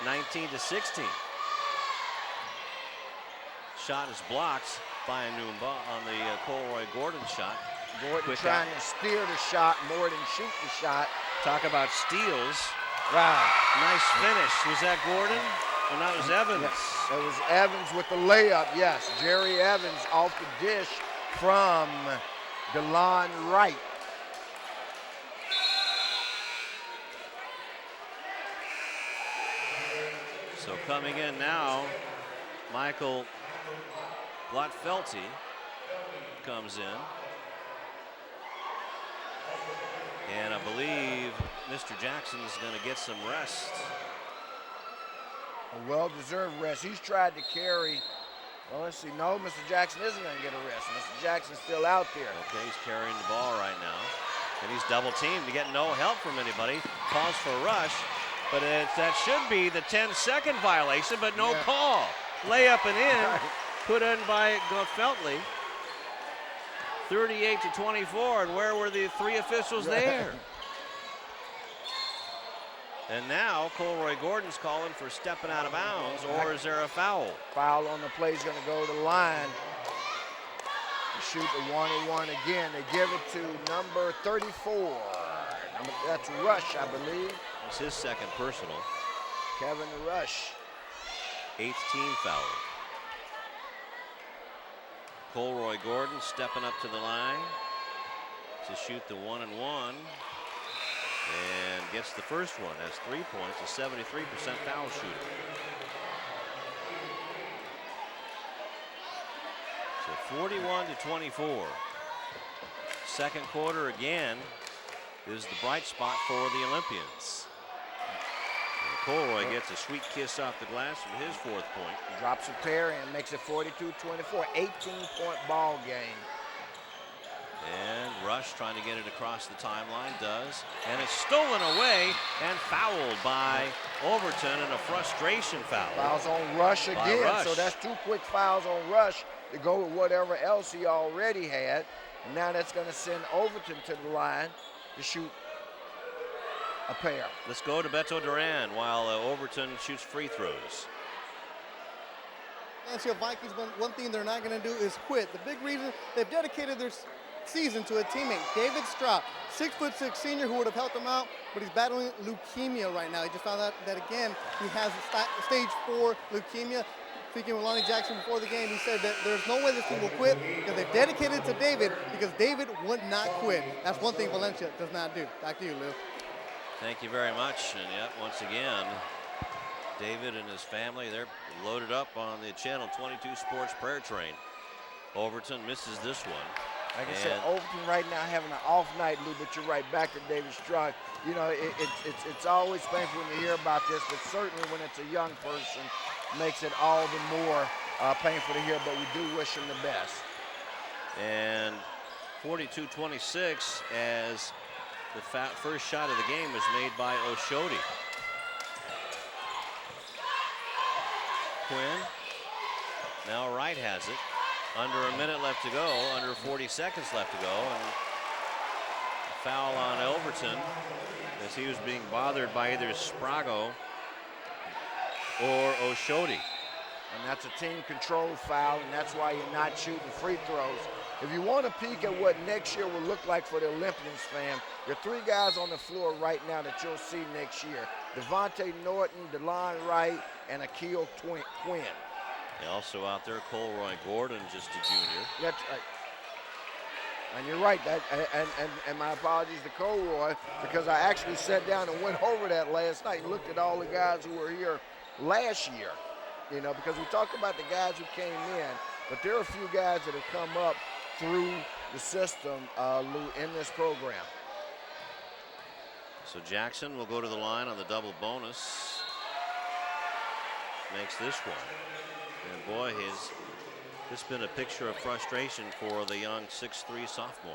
19-16. Shot is blocked by Anumba on the Colroy Gordon shot. Gordon trying to steer the shot more than shoot the shot. Talk about steals. Wow. Nice finish. Was that Gordon? Well, that was Evans. Yes, it was Evans with the layup. Yes, Jerry Evans off the dish from DeLon Wright. So coming in now, Michael Blattfelty comes in. And I believe Mr. Jackson's going to get some rest. A well-deserved rest. He's tried to carry. Well, let's see. No, Mr. Jackson isn't going to get a rest. Mr. Jackson's still out there. Okay, he's carrying the ball right now. And he's double-teamed to get no help from anybody. Calls for a rush. But that should be the 10-second violation, but no call. Layup and in, put in by Feltley. 38-24, and where were the three officials there? And now Colroy Gordon's calling for stepping out of bounds, or is there a foul? Foul on the play is going to go to the line. Shoot the 1-1 again. They give it to number 34. That's Rush, I believe. It's his second personal. Kevin Rush. 8th team foul. Colroy Gordon stepping up to the line to shoot the 1-1 and gets the first one. Has 3 points, a 73% foul shooter. So 41-24. Second quarter again is the bright spot for the Olympians. And Colroy gets a sweet kiss off the glass from his fourth point. Drops a pair and makes it 42-24, 18-point ball game. And Rush trying to get it across the timeline, does. And it's stolen away and fouled by Overton, and a frustration foul. Fouls on Rush again, Rush. So that's 2 quick fouls on Rush to go with whatever else he already had. And now that's going to send Overton to the line to shoot a pair. Let's go to Beto Duran while Overton shoots free throws. Valencia Vikings, one thing they're not going to do is quit. The big reason they've dedicated their season to a teammate, David Stroud, 6'6" senior who would have helped him out, but he's battling leukemia right now. He just found out that again he has stage 4 leukemia. Speaking with Lonnie Jackson before the game, he said that there's no way this team will quit because they've dedicated it to David because David would not quit. That's one thing Valencia does not do. Back to you, Lou. Thank you very much. And yet, once again, David and his family, they're loaded up on the Channel 22 Sports Prayer Train. Overton misses this one. Like I said, Overton right now having an off night, Lou, but you're right, back to David Stroud. You know, it's always painful when you hear about this, but certainly when it's a young person, makes it all the more painful to hear, but we do wish him the best. And 42-26 as the first shot of the game was made by Oshodi. Quinn, now Wright has it. Under a minute left to go, under 40 seconds left to go, and a foul on Overton as he was being bothered by either Sprago or Oshodi. And that's a team control foul, and that's why you're not shooting free throws. If you want to peek at what next year will look like for the Olympians, fam, there are 3 guys on the floor right now that you'll see next year. Devontae Norton, DeLon Wright, and Akil Quinn. Also out there, Colroy Gordon, just a junior. That's right. And you're right, and my apologies to Colroy, because I actually sat down and went over that last night and looked at all the guys who were here last year, you know, because we talked about the guys who came in, but there are a few guys that have come up through the system, Lou, in this program. So Jackson will go to the line on the double bonus. Makes this one. And boy, has this been a picture of frustration for the young 6'3" sophomore.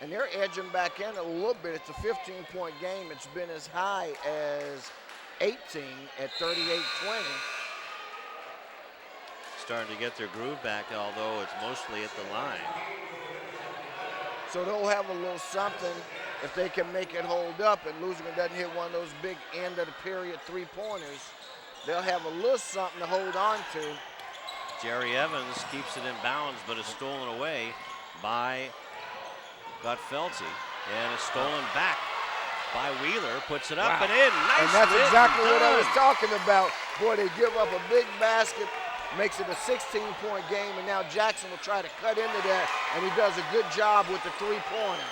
And they're edging back in a little bit. It's a 15-point game. It's been as high as 18 at 38-20. Starting to get their groove back, although it's mostly at the line. So they'll have a little something if they can make it hold up and Leuzinger doesn't hit one of those big end of the period 3-pointers. They'll have a little something to hold on to. Jerry Evans keeps it in bounds, but is stolen away by Gutfelty, and is stolen back by Wheeler. Puts it up and in. Nice. And that's exactly what I was talking about. Boy, they give up a big basket, makes it a 16-point game, and now Jackson will try to cut into that, and he does a good job with the 3-pointer.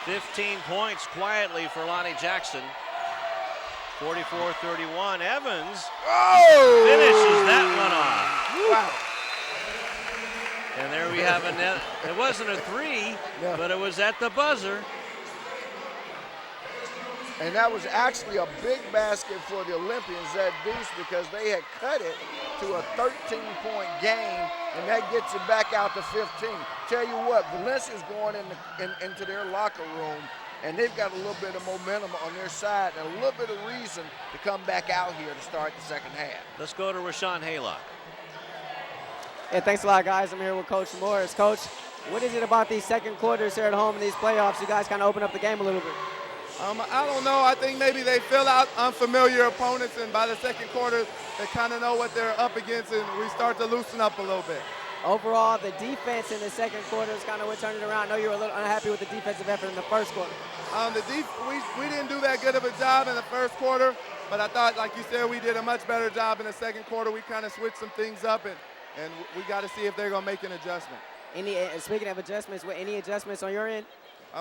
15 points quietly for Lonnie Jackson. 44-31. Evans finishes that one off. Wow. And there we have a net. It wasn't a 3, but it was at the buzzer. And that was actually a big basket for the Olympians, that deuce, because they had cut it to a 13-point game, and that gets it back out to 15. Tell you what, Valencia's going into their locker room, and they've got a little bit of momentum on their side and a little bit of reason to come back out here to start the second half. Let's go to Rashawn Haylock. Yeah, thanks a lot, guys. I'm here with Coach Morris. Coach, what is it about these second quarters here at home in these playoffs? You guys kind of open up the game a little bit. I don't know. I think maybe they fill out unfamiliar opponents, and by the second quarter, they kind of know what they're up against, and we start to loosen up a little bit. Overall, the defense in the second quarter is kind of what turned it around. I know you were a little unhappy with the defensive effort in the first quarter. We didn't do that good of a job in the first quarter, but I thought, like you said, we did a much better job in the second quarter. We kind of switched some things up, and we got to see if they're going to make an adjustment. Speaking of adjustments, any adjustments on your end?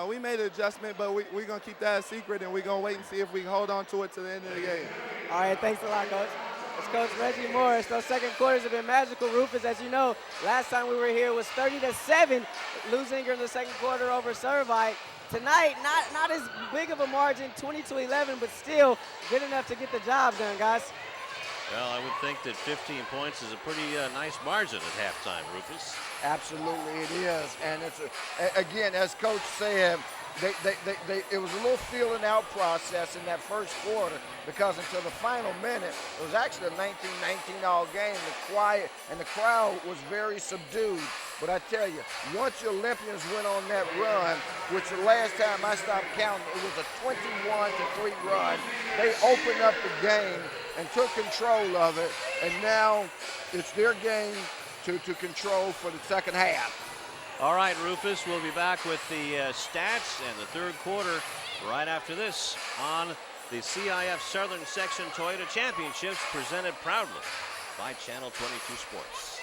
We made an adjustment, but we're going to keep that a secret, and we're going to wait and see if we can hold on to it to the end of the game. All right, thanks a lot, Coach. It's Coach Reggie Morris. Those second quarters have been magical, Rufus. As you know, last time we were here was 30-7, Leuzinger in the second quarter over Servite. Tonight, not as big of a margin, 20-11, but still good enough to get the job done, guys. Well, I would think that 15 points is a pretty nice margin at halftime, Rufus. Absolutely it is. And it's, again, as Coach said, it was a little feeling out process in that first quarter because until the final minute, it was actually a 19-19 all game. The crowd was very subdued. But I tell you, once the Olympians went on that run, which the last time I stopped counting, it was a 21-3 run. They opened up the game and took control of it, and now it's their game to control for the second half. All right, Rufus, we'll be back with the stats and the third quarter right after this on the CIF Southern Section Toyota Championships, presented proudly by Channel 22 Sports.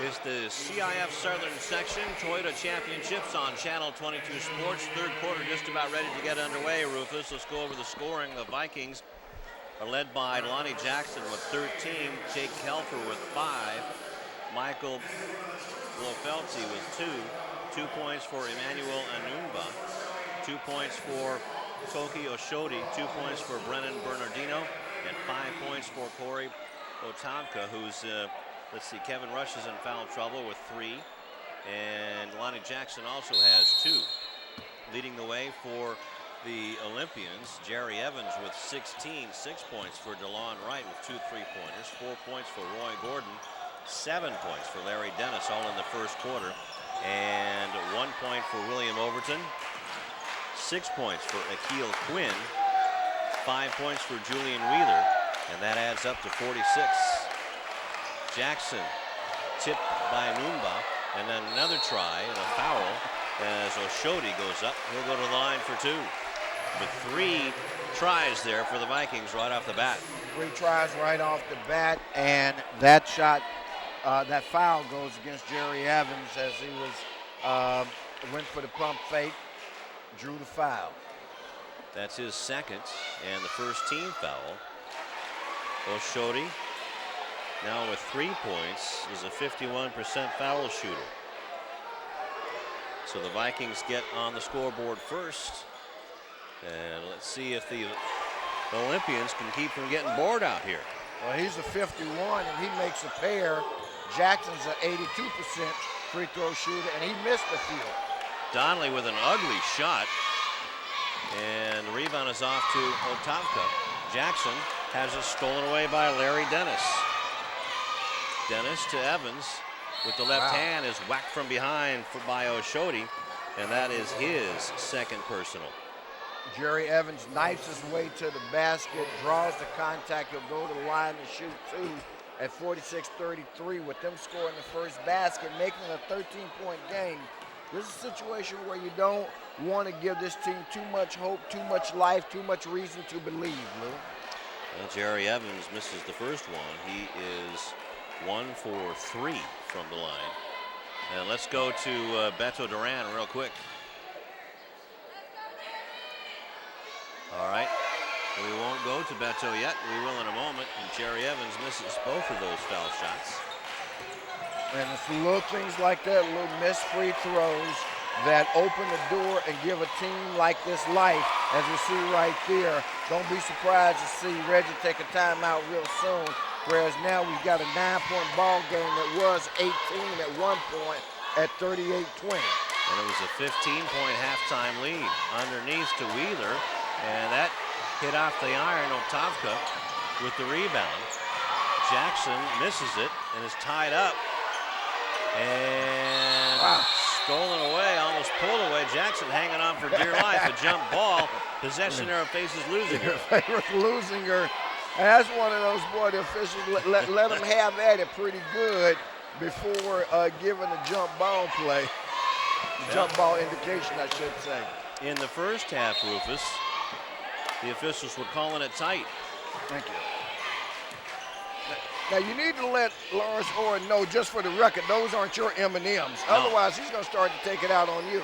It's the CIF Southern Section Toyota Championships on Channel 22 Sports. Third quarter just about ready to get underway, Rufus. Let's go over the scoring. The Vikings are led by Lonnie Jackson with 13, Jake Kelfer with 5, Michael Blofelty with 2 points for Emmanuel Anumba, 2 points for Toki Oshodi, 2 points for Brennan Bernardino, and 5 points for Corey Otavka, who's, let's see, Kevin Rush is in foul trouble with 3, and Lonnie Jackson also has 2. Leading the way for the Olympians, Jerry Evans with 16, 6 points for DeLon Wright with 2 3-pointers, 4 points for Roy Gordon, 7 points for Larry Dennis, all in the first quarter, and 1 point for William Overton, 6 points for Akil Quinn, 5 points for Julian Wheeler, and that adds up to 46. Jackson tipped by Numba, and then another try and a foul as Oshodi goes up. He'll go to the line for 2. With 3 tries there for the Vikings right off the bat. 3 tries right off the bat, and that shot, that foul goes against Jerry Evans as he was went for the pump fake, drew the foul. That's his second and the first team foul. Oshodi now with 3 points is a 51% foul shooter. So the Vikings get on the scoreboard first. And let's see if the Olympians can keep from getting bored out here. Well, he's a 51 and he makes a pair. Jackson's an 82% free throw shooter and he missed the field. Donnelly with an ugly shot. And the rebound is off to Otavka. Jackson has it stolen away by Larry Dennis. Dennis to Evans with the left hand is whacked from behind by Oshodi, and that is his second personal. Jerry Evans knifes his way to the basket, draws the contact. He'll go to the line to shoot 2 at 46-33 with them scoring the first basket, making it a 13-point game. This is a situation where you don't want to give this team too much hope, too much life, too much reason to believe, Lou. Well, Jerry Evans misses the first one. He is 1 for 3 from the line. And let's go to Beto Duran real quick. All right, we won't go to Beto yet. We will in a moment. And Jerry Evans misses both of those foul shots. And it's little things like that, little missed free throws that open the door and give a team like this life, as we see right there. Don't be surprised to see Reggie take a timeout real soon, whereas now we've got a 9-point ball game that was 18 at one point at 38-20. And it was a 15-point halftime lead underneath to Wheeler, and that hit off the iron. Otavka with the rebound. Jackson misses it and is tied up. And stolen away, almost pulled away. Jackson hanging on for dear life. A jump ball. Possession arrow faces Leuzinger. Leuzinger. That's one of those, boy, the officials let him have at it pretty good before giving a jump ball play. Jump ball indication, I should say. In the first half, Rufus, the officials were calling it tight. Thank you. Now, you need to let Lawrence Orr know, just for the record, those aren't your M&Ms. No. Otherwise, he's going to start to take it out on you.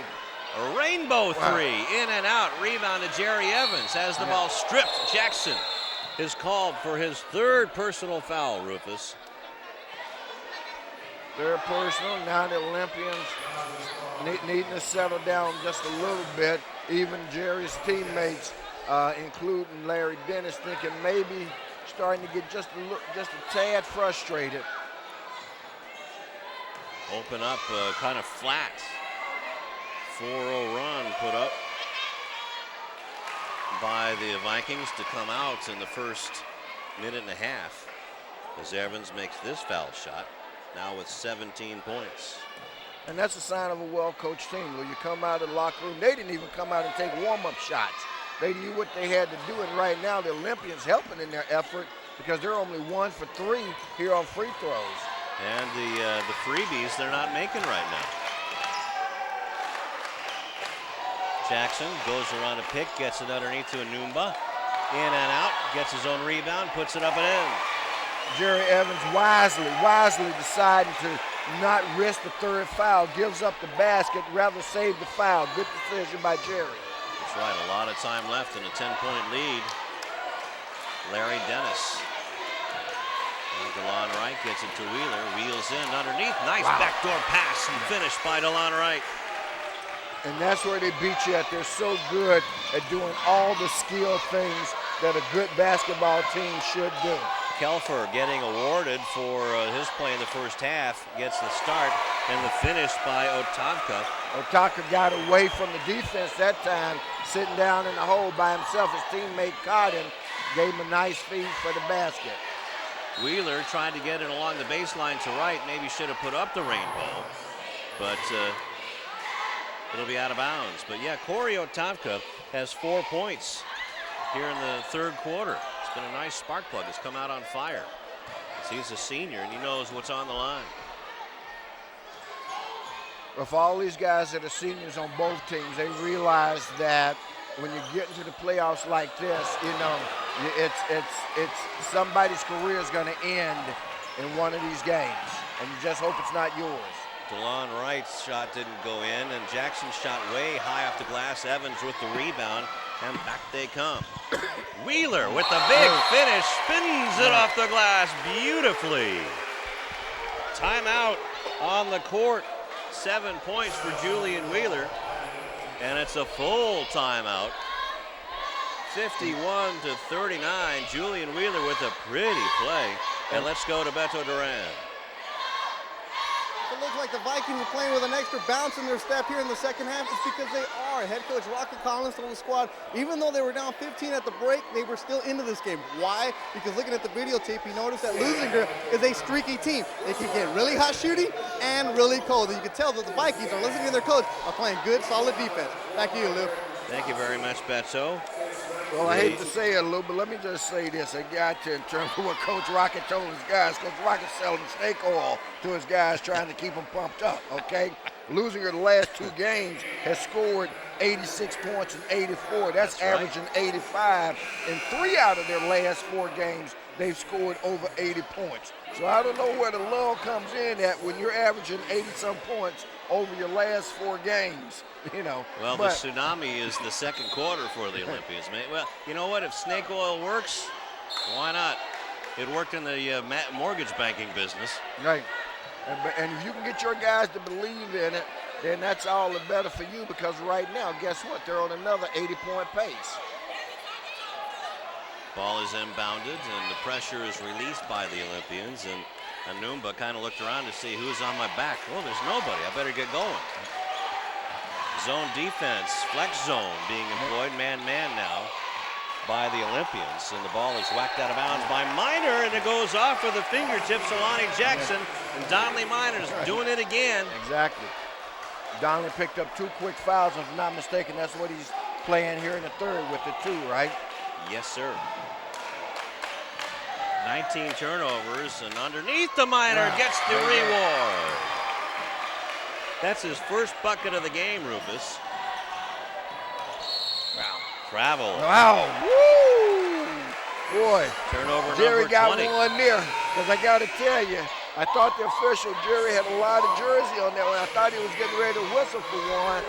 A rainbow three, in and out. Rebound to Jerry Evans. Has the ball stripped. Jackson is called for his third personal foul, Rufus. Third personal. Now the Olympians needing to settle down just a little bit. Even Jerry's teammates, including Larry Dennis, thinking maybe starting to get just a tad frustrated. Open up kind of flat. 4-0 run put up by the Vikings to come out in the first minute and a half as Evans makes this foul shot, now with 17 points. And that's a sign of a well-coached team. When you come out of the locker room, they didn't even come out and take warm-up shots. They knew what they had to do, and right now the Olympians helping in their effort because they're only 1 for 3 here on free throws. And the freebies they're not making right now. Jackson goes around a pick, gets it underneath to Anumba. In and out, gets his own rebound, puts it up and in. Jerry Evans wisely deciding to not risk the third foul, gives up the basket, rather save the foul. Good decision by Jerry. That's right, a lot of time left in a 10-point lead. Larry Dennis. DeLon Wright gets it to Wheeler, wheels in underneath. Nice backdoor pass and finish by DeLon Wright. And that's where they beat you at. They're so good at doing all the skill things that a good basketball team should do. Kelfer getting awarded for his play in the first half, gets the start and the finish by Otavka. Otavka got away from the defense that time, sitting down in the hole by himself. His teammate caught him, gave him a nice feed for the basket. Wheeler tried to get it along the baseline to Wright, maybe should have put up the rainbow, but it'll be out of bounds. But yeah, Corey Otavka has 4 points here in the third quarter. It's been a nice spark plug. It's come out on fire. He's a senior and he knows what's on the line. Well, for all these guys that are seniors on both teams, they realize that when you get into the playoffs like this, you know, it's somebody's career is going to end in one of these games, and you just hope it's not yours. DeLon Wright's shot didn't go in, and Jackson's shot way high off the glass. Evans with the rebound, and back they come. Wheeler with the big finish, spins it off the glass beautifully. Timeout on the court. 7 points for Julian Wheeler, and it's a full timeout. 51-39. Julian Wheeler with a pretty play, and let's go to Beto Duran. It looks like the Vikings are playing with an extra bounce in their step here in the second half. It's because they are. Head coach Rocket Collins told the squad, even though they were down 15 at the break, they were still into this game. Why? Because looking at the videotape, you notice that Leuzinger is a streaky team. They can get really hot shooting and really cold. And you can tell that the Vikings are listening to their coach, are playing good, solid defense. Back to you, Lou. Thank you very much, Beto. Well, I hate to say it, Lou, but let me just say this. I got to, in terms of what Coach Rocket told his guys. Coach Rocket selling snake oil to his guys, trying to keep them pumped up, okay? Leuzinger the last 2 games has scored 86 points and 84. That's averaging 85. In 3 out of their last 4 games, they've scored over 80 points. So I don't know where the lull comes in at when you're averaging 80-some points over your last 4 games. You know, well, the tsunami is the second quarter for the Olympians, man. Well, you know what? If snake oil works, why not? It worked in the mortgage banking business. Right. And if you can get your guys to believe in it, then that's all the better for you, because right now, guess what? They're on another 80-point pace. Ball is inbounded, and the pressure is released by the Olympians. And Anumba kind of looked around to see who's on my back. Oh, there's nobody. I better get going. Zone defense, flex zone being employed, man-man now by the Olympians. And the ball is whacked out of bounds by Miner, and it goes off with the fingertips of Lonnie Jackson. And Donnelly Miner's doing it again. Exactly. Donnelly picked up 2 quick fouls, if I'm not mistaken. That's what he's playing here in the third with the 2, right? Yes, sir. 19 turnovers, and underneath the Miner gets the reward. That's his first bucket of the game, Rufus. Wow. Travel. Wow. Woo! Boy. Turnover Jerry number 20. got one there, because I got to tell you, I thought the official, Jerry, had a lot of jersey on that one. I thought he was getting ready to whistle for one,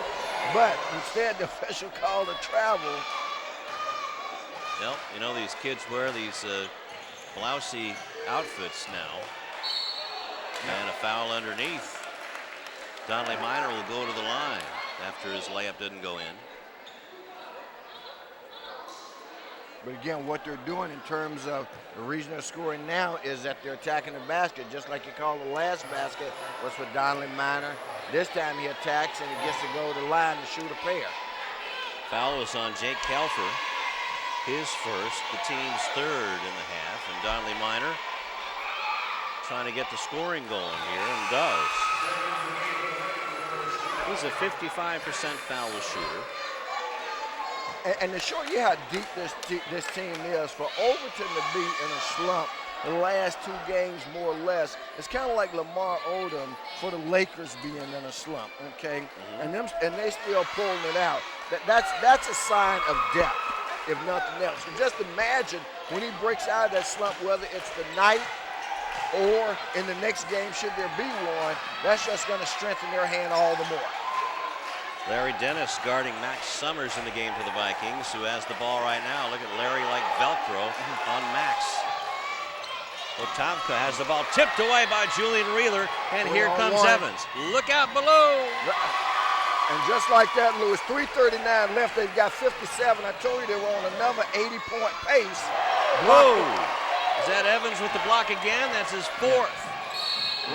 but instead the official called a travel. Well, you know, these kids wear these blousey outfits now. And a foul underneath. Donnelly Minor will go to the line after his layup didn't go in. But again, what they're doing in terms of the reason they're scoring now is that they're attacking the basket, just like you called the last basket was for Donnelly Minor. This time he attacks and he gets to go to the line to shoot a pair. Foul was on Jake Kelfer, his first, the team's third in the half, and Donnelly Minor trying to get the scoring going here and does. He's a 55% foul shooter. And to show you how deep this team is, for Overton to be in a slump the last 2 games more or less, it's kind of like Lamar Odom for the Lakers being in a slump, okay? And they still pulling it out. That's a sign of depth, if nothing else. And just imagine when he breaks out of that slump, whether it's tonight or in the next game, should there be one, that's just going to strengthen their hand all the more. Larry Dennis guarding Max Summers in the game for the Vikings, who has the ball right now. Look at Larry like Velcro on Max. Otavka has the ball tipped away by Julian Wheeler, and here comes Evans. Look out below. And just like that, Lewis, 3:39 left. They've got 57. I told you they were on another 80-point pace. Whoa. Is that Evans with the block again? That's his 4th.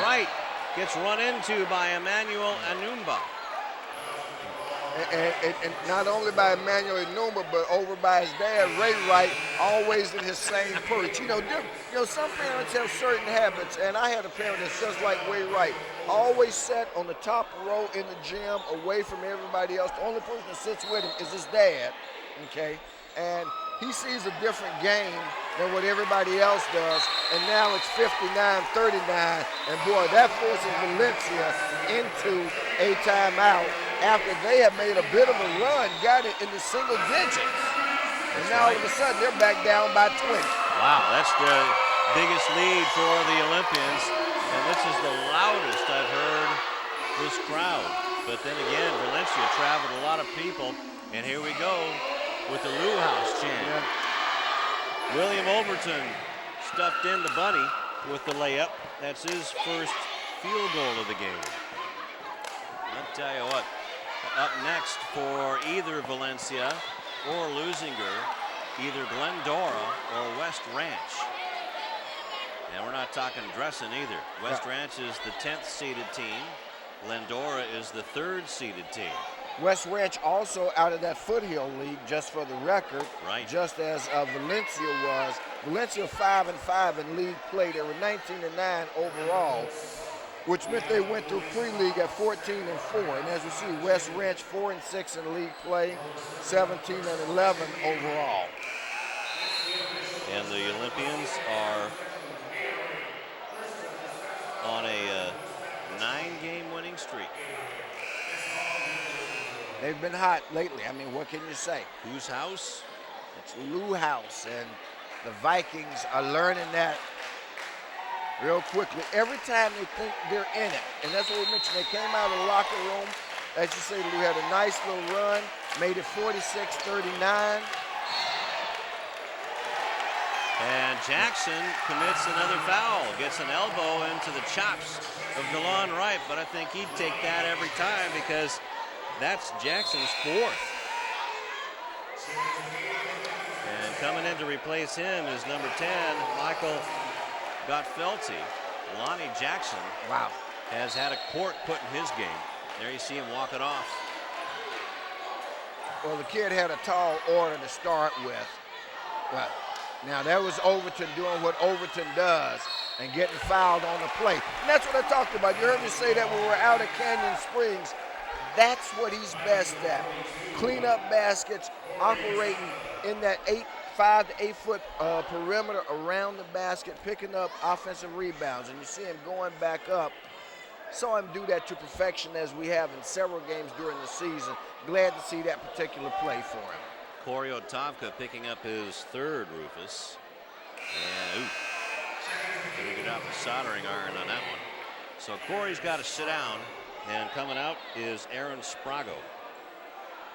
Wright gets run into by Emmanuel Anumba. And not only by Emmanuel Anumba, but over by his dad, Ray Wright, always in his same perch. You know, some parents have certain habits, and I had a parent that's just like Ray Wright, always sat on the top row in the gym, away from everybody else. The only person that sits with him is his dad, okay? And he sees a different game than what everybody else does, and now it's 59-39, and boy, that forces Valencia into a timeout after they have made a bit of a run, got it in the single digits. And now all of a sudden they're back down by 20. Wow, that's the biggest lead for the Olympians, and this is the loudest I've heard this crowd. But then again, Valencia traveled a lot of people, and here we go with the Lou House chant. Yeah. William Overton stuffed in the bunny with the layup. That's his first field goal of the game. I'll tell you what, up next for either Valencia or Leuzinger, either Glendora or West Ranch. And we're not talking dressing either. West Ranch is the 10th seeded team. Glendora is the 3rd seeded team. West Ranch also out of that Foothill League, just for the record, right? Just as Valencia was. Valencia 5-5 in league play. They were 19-9 overall, which meant they went through pre-league at 14-4. And as we see, West Ranch 4-6 in league play, 17-11 overall. And the Olympians are on a 9-game winning streak. They've been hot lately. I mean, what can you say? Whose house? It's Lou House, and the Vikings are learning that real quickly. Every time they think they're in it, and that's what we mentioned. They came out of the locker room. As you say, Lou had a nice little run, made it 46-39. And Jackson commits another foul, gets an elbow into the chops of DeLon Wright, but I think he'd take that every time because that's Jackson's 4th. And coming in to replace him is number 10, Michael Gottfelty. Lonnie Jackson has had a court put in his game. There you see him walking off. Well, the kid had a tall order to start with. Well, now that was Overton doing what Overton does and getting fouled on the play. And that's what I talked about. You heard me say that when we were out at Canyon Springs. That's what he's best at. Clean up baskets, operating in that 5 to 8 foot perimeter around the basket, picking up offensive rebounds. And you see him going back up. Saw him do that to perfection as we have in several games during the season. Glad to see that particular play for him. Corey Otavka picking up his 3rd, Rufus. And gonna get out the soldering iron on that one. So Corey's got to sit down. And coming out is Aaron Sprago,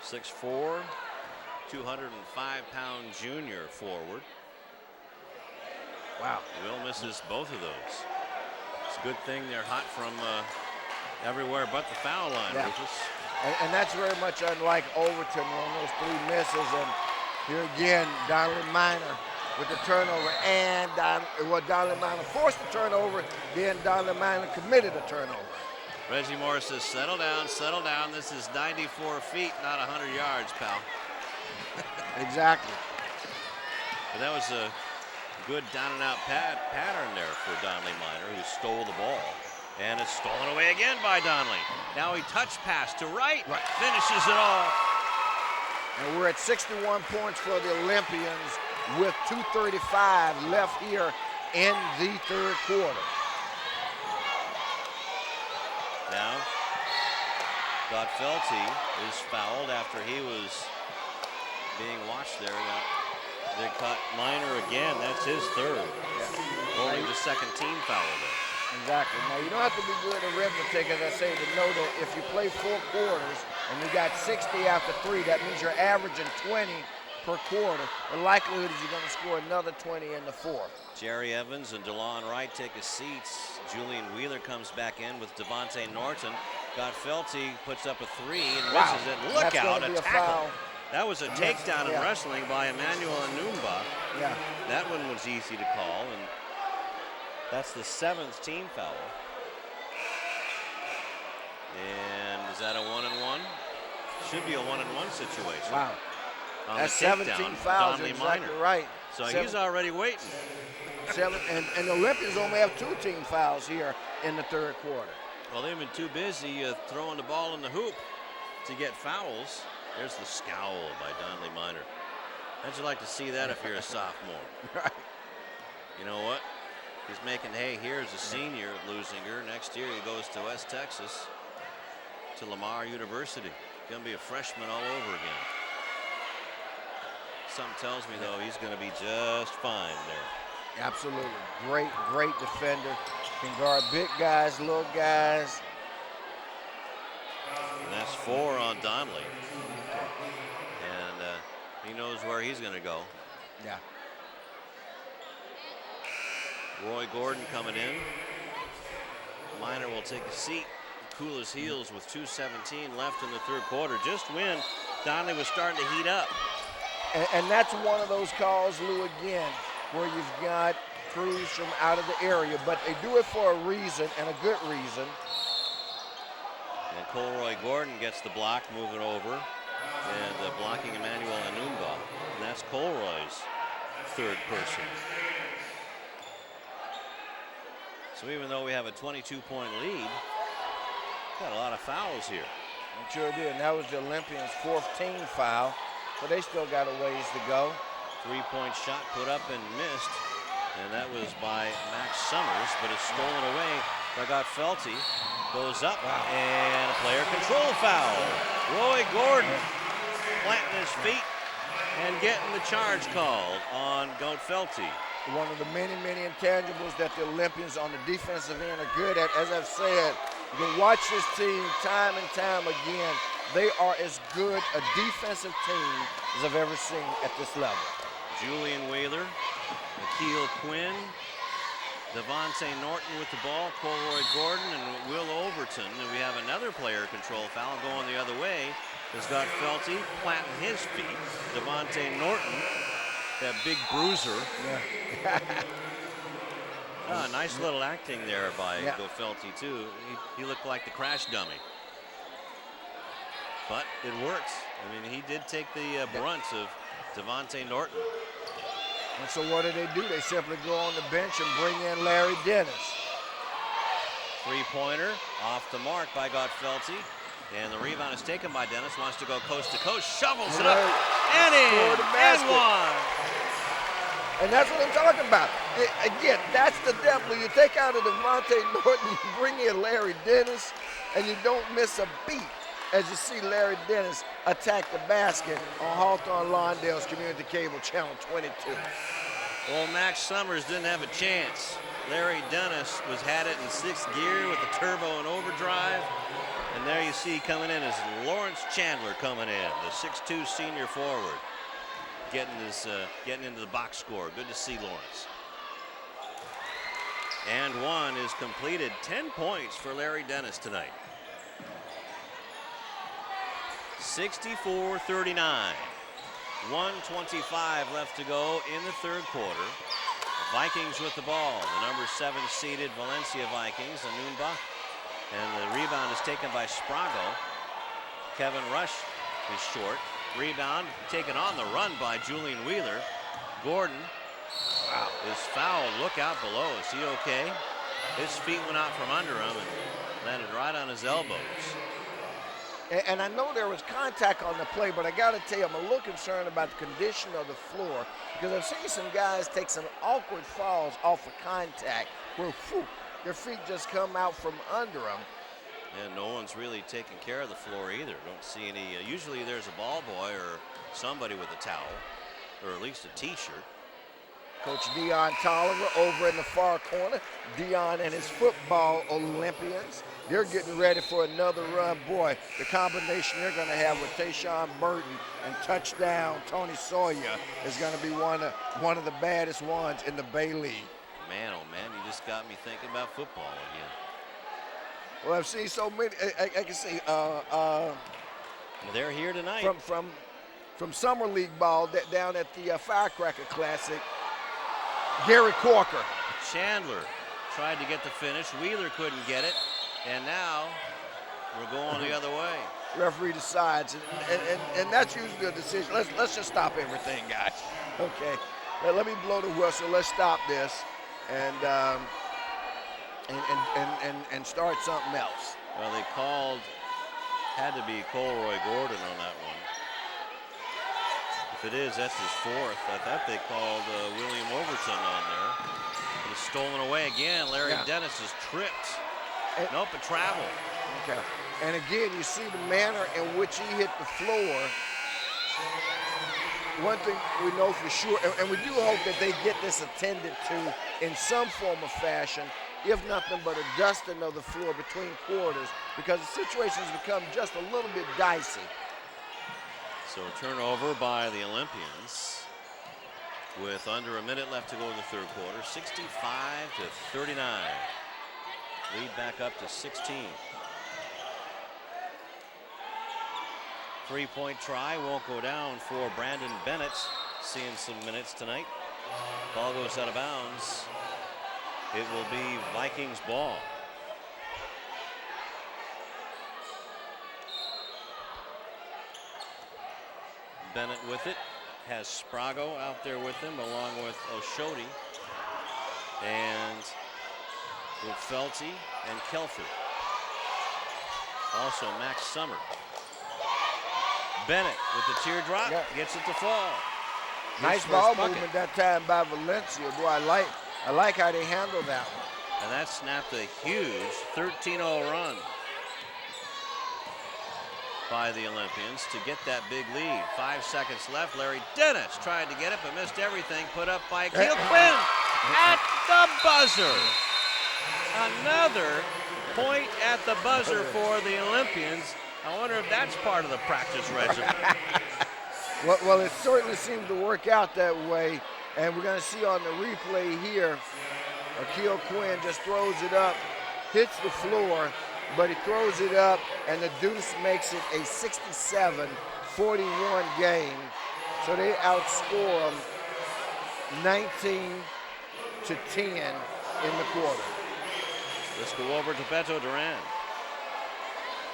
6'4", 205-pound junior forward. Wow. Will misses both of those. It's a good thing they're hot from everywhere but the foul line, Yeah. Rufus. And that's very much unlike Overton on those 3 misses. And here again, Donnelly Minor with the turnover. And Donnelly Minor forced the turnover. Then Donnelly Minor committed a turnover. Reggie Moore says, settle down, settle down. This is 94 feet, not 100 yards, pal. Exactly. But that was a good down and out pattern there for Donnelly Minor, who stole the ball. And it's stolen away again by Donnelly. Now he touch pass to right. Finishes it off. And we're at 61 points for the Olympians with 2:35 left here in the 3rd quarter. Now, Godfelty is fouled after he was being watched there. They caught Minor again. That's his 3rd. Yeah. Only the 2nd team foul there. Exactly. Now, you don't have to be good at arithmetic, as I say, to know that if you play 4 quarters and you got 60 after 3, that means you're averaging 20 per quarter. The likelihood is you're going to score another 20 in the 4th. Jerry Evans and DeLon Wright take his seats. Julian Wheeler comes back in with Devontae Norton. Godfelty puts up a 3 and misses it. Look out, a tackle. That was a takedown in wrestling by Emmanuel Anumba. Yeah. That one was easy to call, and that's the 7th team foul. And is that a 1-and-1? Should be a 1-and-1 situation. Wow. On That's the 17 takedown, fouls. Donnelly Exactly Minor. right. So he's already waiting. 7, and the Olympians only have 2 team fouls here in the 3rd quarter. Well, they've been too busy throwing the ball in the hoop to get fouls. There's the scowl by Donnelly Minor. How'd you like to see that if you're a sophomore? Right. You know what? He's making hay here as a senior at Leuzinger. Next year he goes to West Texas, to Lamar University. Gonna be a freshman all over again. Something tells me, though, he's gonna be just fine there. Absolutely. Great defender. Can guard big guys, little guys. And that's 4 on Donnelly. And he knows where he's gonna go. Yeah. Roy Gordon coming in. Minor will take a seat, cool his heels with 2:17 left in the 3rd quarter. Just when Donnelly was starting to heat up. And that's one of those calls, Lou, again, where you've got crews from out of the area, but they do it for a reason, and a good reason. And Colroy Gordon gets the block, moving over, and blocking Emmanuel Anumba. And that's Colroy's 3rd person. So even though we have a 22-point lead, got a lot of fouls here. It sure did, and that was the Olympians' 4th team foul, but they still got a ways to go. 3-point shot put up and missed, and that was by Max Summers, but it's stolen away by Godfelty. Goes up, and a player control foul. Roy Gordon planting his feet and getting the charge called on Godfelty. One of the many intangibles that the Olympians on the defensive end are good at. As I've said, you can watch this team time and time again. They are as good a defensive team as I've ever seen at this level. Julian Wheeler, Akil Quinn, Devontae Norton with the ball, Colroy Gordon, and Will Overton. And we have another player control foul going the other way. Has got Felty planting his feet. Devontae Norton, that big bruiser. Yeah. Nice little acting there by Felty too. He looked like the crash dummy. But it worked. I mean, he did take the brunt of Devontae Norton. And so what do? They simply go on the bench and bring in Larry Dennis. 3-pointer off the mark by Godfelty. And the rebound is taken by Dennis. Wants to go coast to coast. Shovels it up. And in. And one. And that's what I'm talking about. Again, that's the depth. When you take out of Devontae Norton, you bring in Larry Dennis, and you don't miss a beat as you see Larry Dennis attack the basket on Hawthorne Lawndale's Community Cable Channel 22. Well, Max Summers didn't have a chance. Larry Dennis had it in 6th gear with the turbo and overdrive. And there you see coming in is Lawrence Chandler coming in, the 6'2" senior forward. getting into the box score. Good to see Lawrence. And one is completed. 10 points for Larry Dennis tonight. 64-39. 1:25 left to go in the third quarter. Vikings with the ball. The number 7 seeded Valencia Vikings, Anunba. And the rebound is taken by Sprago. Kevin Rush is short. Rebound taken on the run by Julian Wheeler. Gordon is fouled. Look out below. Is he okay? His feet went out from under him and landed right on his elbows. And I know there was contact on the play, but I got to tell you, I'm a little concerned about the condition of the floor because I've seen some guys take some awkward falls off of contact where their feet just come out from under them. And no one's really taking care of the floor either. Don't see any. Usually there's a ball boy or somebody with a towel or at least a T-shirt. Coach Dion Tolliver over in the far corner. Dion and his football Olympians. They're getting ready for another run. Boy, the combination they're going to have with Tayshawn Burton and touchdown Tony Sawyer is going to be one of the baddest ones in the Bay League. Man, oh man, you just got me thinking about football again. Well, I've seen so many. I can see. They're here tonight. From Summer League ball down at the Firecracker Classic. Gary Corker. Chandler tried to get the finish. Wheeler couldn't get it. And now we're going the other way. Referee decides, and that's usually a decision. Let's just stop everything, guys. Okay, let me blow the whistle. Let's stop this, and start something else. Well, they had to be Colroy Gordon on that one. If it is, that's his fourth. I thought they called William Overton on there. He's stolen away again. Larry Dennis is tripped. Nope, a travel. Okay. And again, you see the manner in which he hit the floor. One thing we know for sure, and we do hope that they get this attended to in some form of fashion, if nothing but a dusting of the floor between quarters, because the situation's become just a little bit dicey. So a turnover by the Olympians with under a minute left to go in the third quarter. 65-39. Lead back up to 16. Three-point try won't go down for Brandon Bennett. Seeing some minutes tonight. Ball goes out of bounds. It will be Vikings ball. Bennett with it. Has Sprago out there with him along with Oshodi. And with Felty and Kelford. Also Max Summer. Bennett with the teardrop gets it to fall. Nice ball movement that time by Valencia. Boy, I like how they handled that one. And that snapped a huge 13-0 run by the Olympians to get that big lead. 5 seconds left. Larry Dennis tried to get it but missed everything. Put up by Akil Quinn at the buzzer. Another point at the buzzer for the Olympians. I wonder if that's part of the practice regimen. Well, it certainly seems to work out that way. And we're going to see on the replay here, Akil Quinn just throws it up, hits the floor, but he throws it up, and the Deuce makes it a 67-41 game. So they outscore them 19-10 in the quarter. Let's go over to Beto Duran.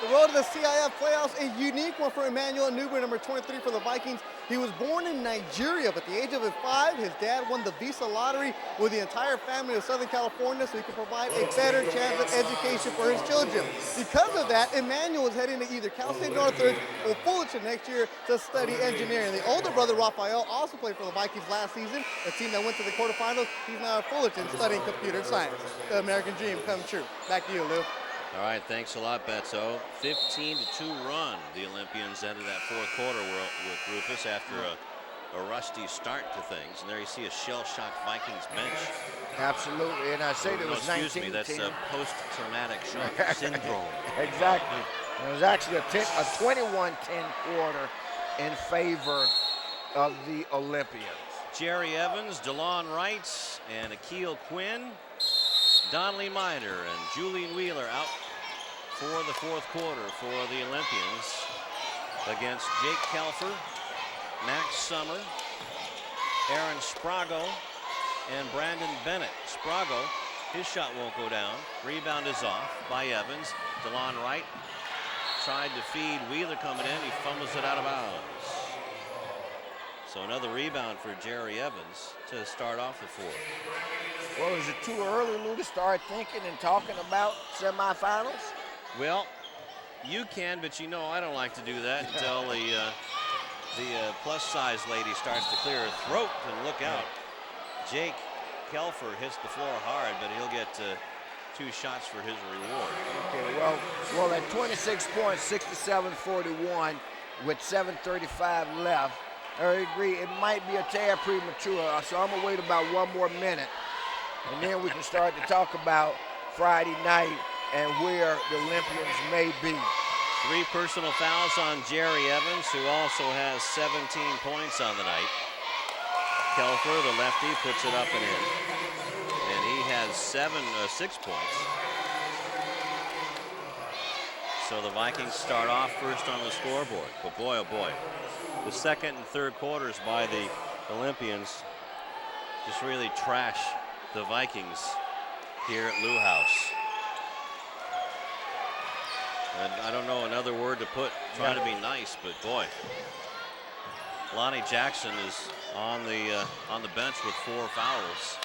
The road to the CIF playoffs, a unique one for Emmanuel Newber, number 23 for the Vikings. He was born in Nigeria, but at the age of 5, his dad won the Visa lottery with the entire family of Southern California so he could provide a better chance of education for his children. Because of that, Emmanuel is heading to either Cal State Northridge or Fullerton next year to study engineering. The older brother, Rafael, also played for the Vikings last season, a team that went to the quarterfinals. He's now at Fullerton studying computer science. The American dream come true. Back to you, Lou. All right, thanks a lot, Beto. 15-2 run. The Olympians ended that fourth quarter with Rufus after a rusty start to things. And there you see a shell-shocked Vikings bench. Absolutely, and I say there was 19-10. Excuse me, that's a post-traumatic shock syndrome. Exactly. It was actually a 21-10 quarter in favor of the Olympians. Jerry Evans, DeLon Wright, and Akil Quinn. Donley Miner and Julian Wheeler out for the fourth quarter for the Olympians against Jake Kelfer, Max Summer, Aaron Sprago, and Brandon Bennett. Sprago, his shot won't go down. Rebound is off by Evans. DeLon Wright tried to feed Wheeler coming in. He fumbles it out of bounds. So another rebound for Jerry Evans to start off the fourth. Well, is it too early, Lou, to start thinking and talking about semifinals? Well, you can, but you know I don't like to do that until the plus-size lady starts to clear her throat. And look out. Jake Kelfer hits the floor hard, but he'll get 2 shots for his reward. Okay, well, at 26 points, 67-41, with 7:35 left, I agree it might be a tad premature, so I'm gonna wait about 1 more minute, and then we can start to talk about Friday night and where the Olympians may be. 3 personal fouls on Jerry Evans, who also has 17 points on the night. Kelfer, the lefty, puts it up and in. And he has 6 points. So the Vikings start off first on the scoreboard. But boy, oh boy, the second and third quarters by the Olympians just really trash the Vikings here at Lou House. And I don't know another word to put, trying to be nice, but boy. Lonnie Jackson is on the bench with 4 fouls.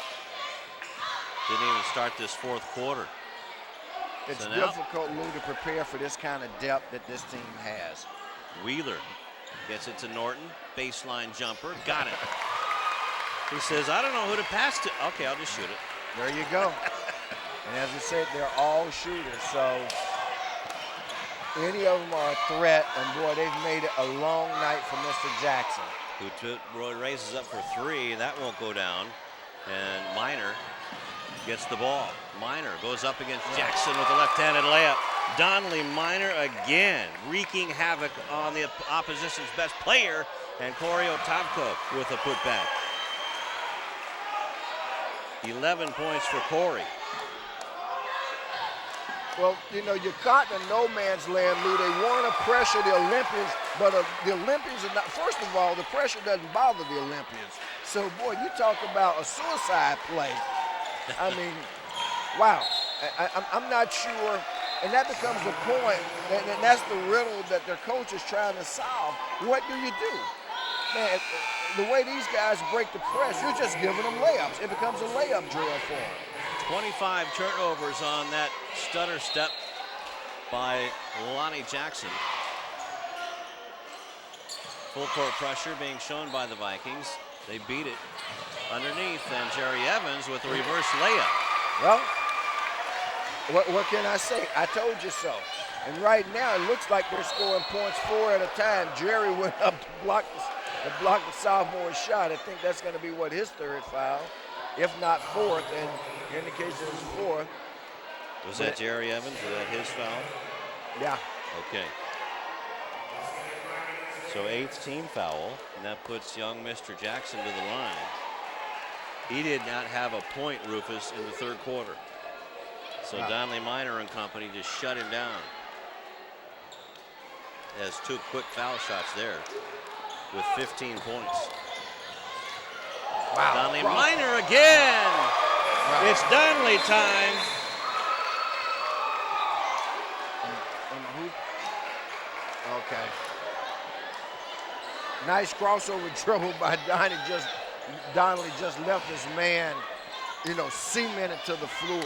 Didn't even start this fourth quarter. It's So now, difficult, Lou, to prepare for this kind of depth that this team has. Wheeler gets it to Norton, baseline jumper, got it. He says, I don't know who to pass to. Okay, I'll just shoot it. There you go. And as I said, they're all shooters, so any of them are a threat, and boy, they've made it a long night for Mr. Jackson. Who raises up for 3, that won't go down. And Miner gets the ball. Miner goes up against Jackson with a left-handed layup. Donley Miner again wreaking havoc on the opposition's best player, and Corey Otavko with a putback. 11 points for Corey. Well, you know, you're caught in no man's land, Lou. They want to pressure the Olympians, but the Olympians are not. First of all, the pressure doesn't bother the Olympians. So, boy, you talk about a suicide play. I mean, wow. I'm not sure, and that becomes the point, and that's the riddle that their coach is trying to solve. What do you do? Man, the way these guys break the press, you're just giving them layups. It becomes a layup drill for them. 25 turnovers on that stutter step by Lonnie Jackson. Full court pressure being shown by the Vikings. They beat it underneath, and Jerry Evans with a reverse layup. Well, what can I say? I told you so. And right now, it looks like they're scoring points 4 at a time. Jerry went up to block the sophomore shot. I think that's going to be his 3rd foul, if not 4th. And in the case it was 4th. Was that Jerry Evans? Was that his foul? Yeah. Okay. So 8th team foul, and that puts young Mr. Jackson to the line. He did not have a point, Rufus, in the 3rd quarter. So Donley Miner and company just shut him down. Has 2 quick foul shots there with 15 points. Wow. Donley Miner again. Wow. It's Donley time. Okay. Nice crossover dribble by Donley. Donley just left his man, cemented to the floor.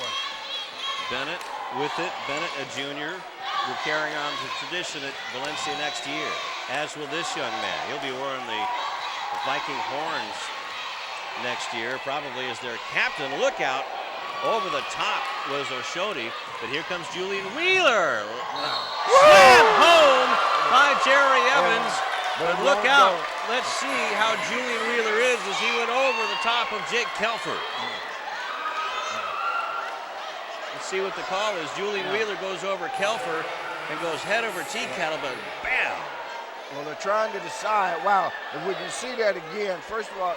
Bennett with it. Bennett, a junior, will carry on the tradition at Valencia next year, as will this young man. He'll be wearing the Viking horns next year, probably as their captain. Look out. Over the top was Oshodi, but here comes Julian Wheeler. Slam home by Jerry Evans. But look out. Let's see how Julian Wheeler is as he went over the top of Jake Kelfer. Let's see what the call is. Julian Wheeler goes over Kelfer and goes head over tea kettle, but bam! Well, they're trying to decide. Wow, if we can see that again. First of all,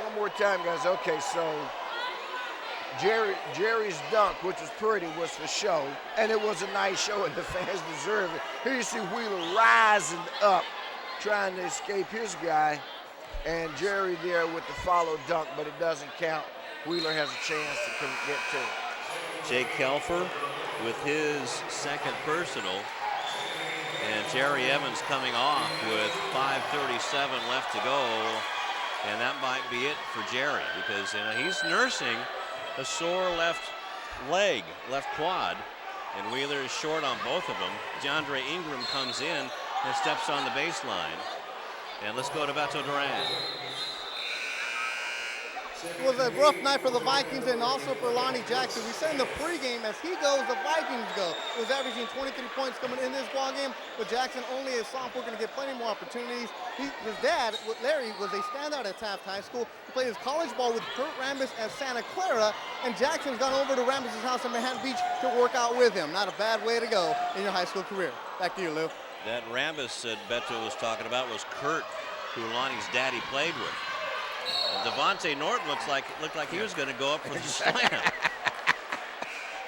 one more time, guys. Okay, so Jerry's dunk, which was pretty, was for show, and it was a nice show, and the fans deserve it. Here you see Wheeler rising up, trying to escape his guy, and Jerry there with the follow dunk, but it doesn't count. Wheeler has a chance to get to it. Jake Kelfer with his second personal. And Jerry Evans coming off with 5:37 left to go. And that might be it for Jerry because he's nursing a sore left leg, left quad. And Wheeler is short on both of them. DeAndre Ingram comes in and steps on the baseline. And let's go to Beto Duran. It was a rough night for the Vikings and also for Lonnie Jackson. We said in the pregame, as he goes, the Vikings go. He was averaging 23 points coming in this ballgame, but Jackson only a sophomore, going to get plenty more opportunities. His dad, Larry, was a standout at Taft High School. He played his college ball with Kurt Rambis at Santa Clara, and Jackson's gone over to Rambis' house in Manhattan Beach to work out with him. Not a bad way to go in your high school career. Back to you, Lou. That Rambis that Beto was talking about was Kurt, who Lonnie's daddy played with. Devontae Norton looked like he was going to go up for the slam.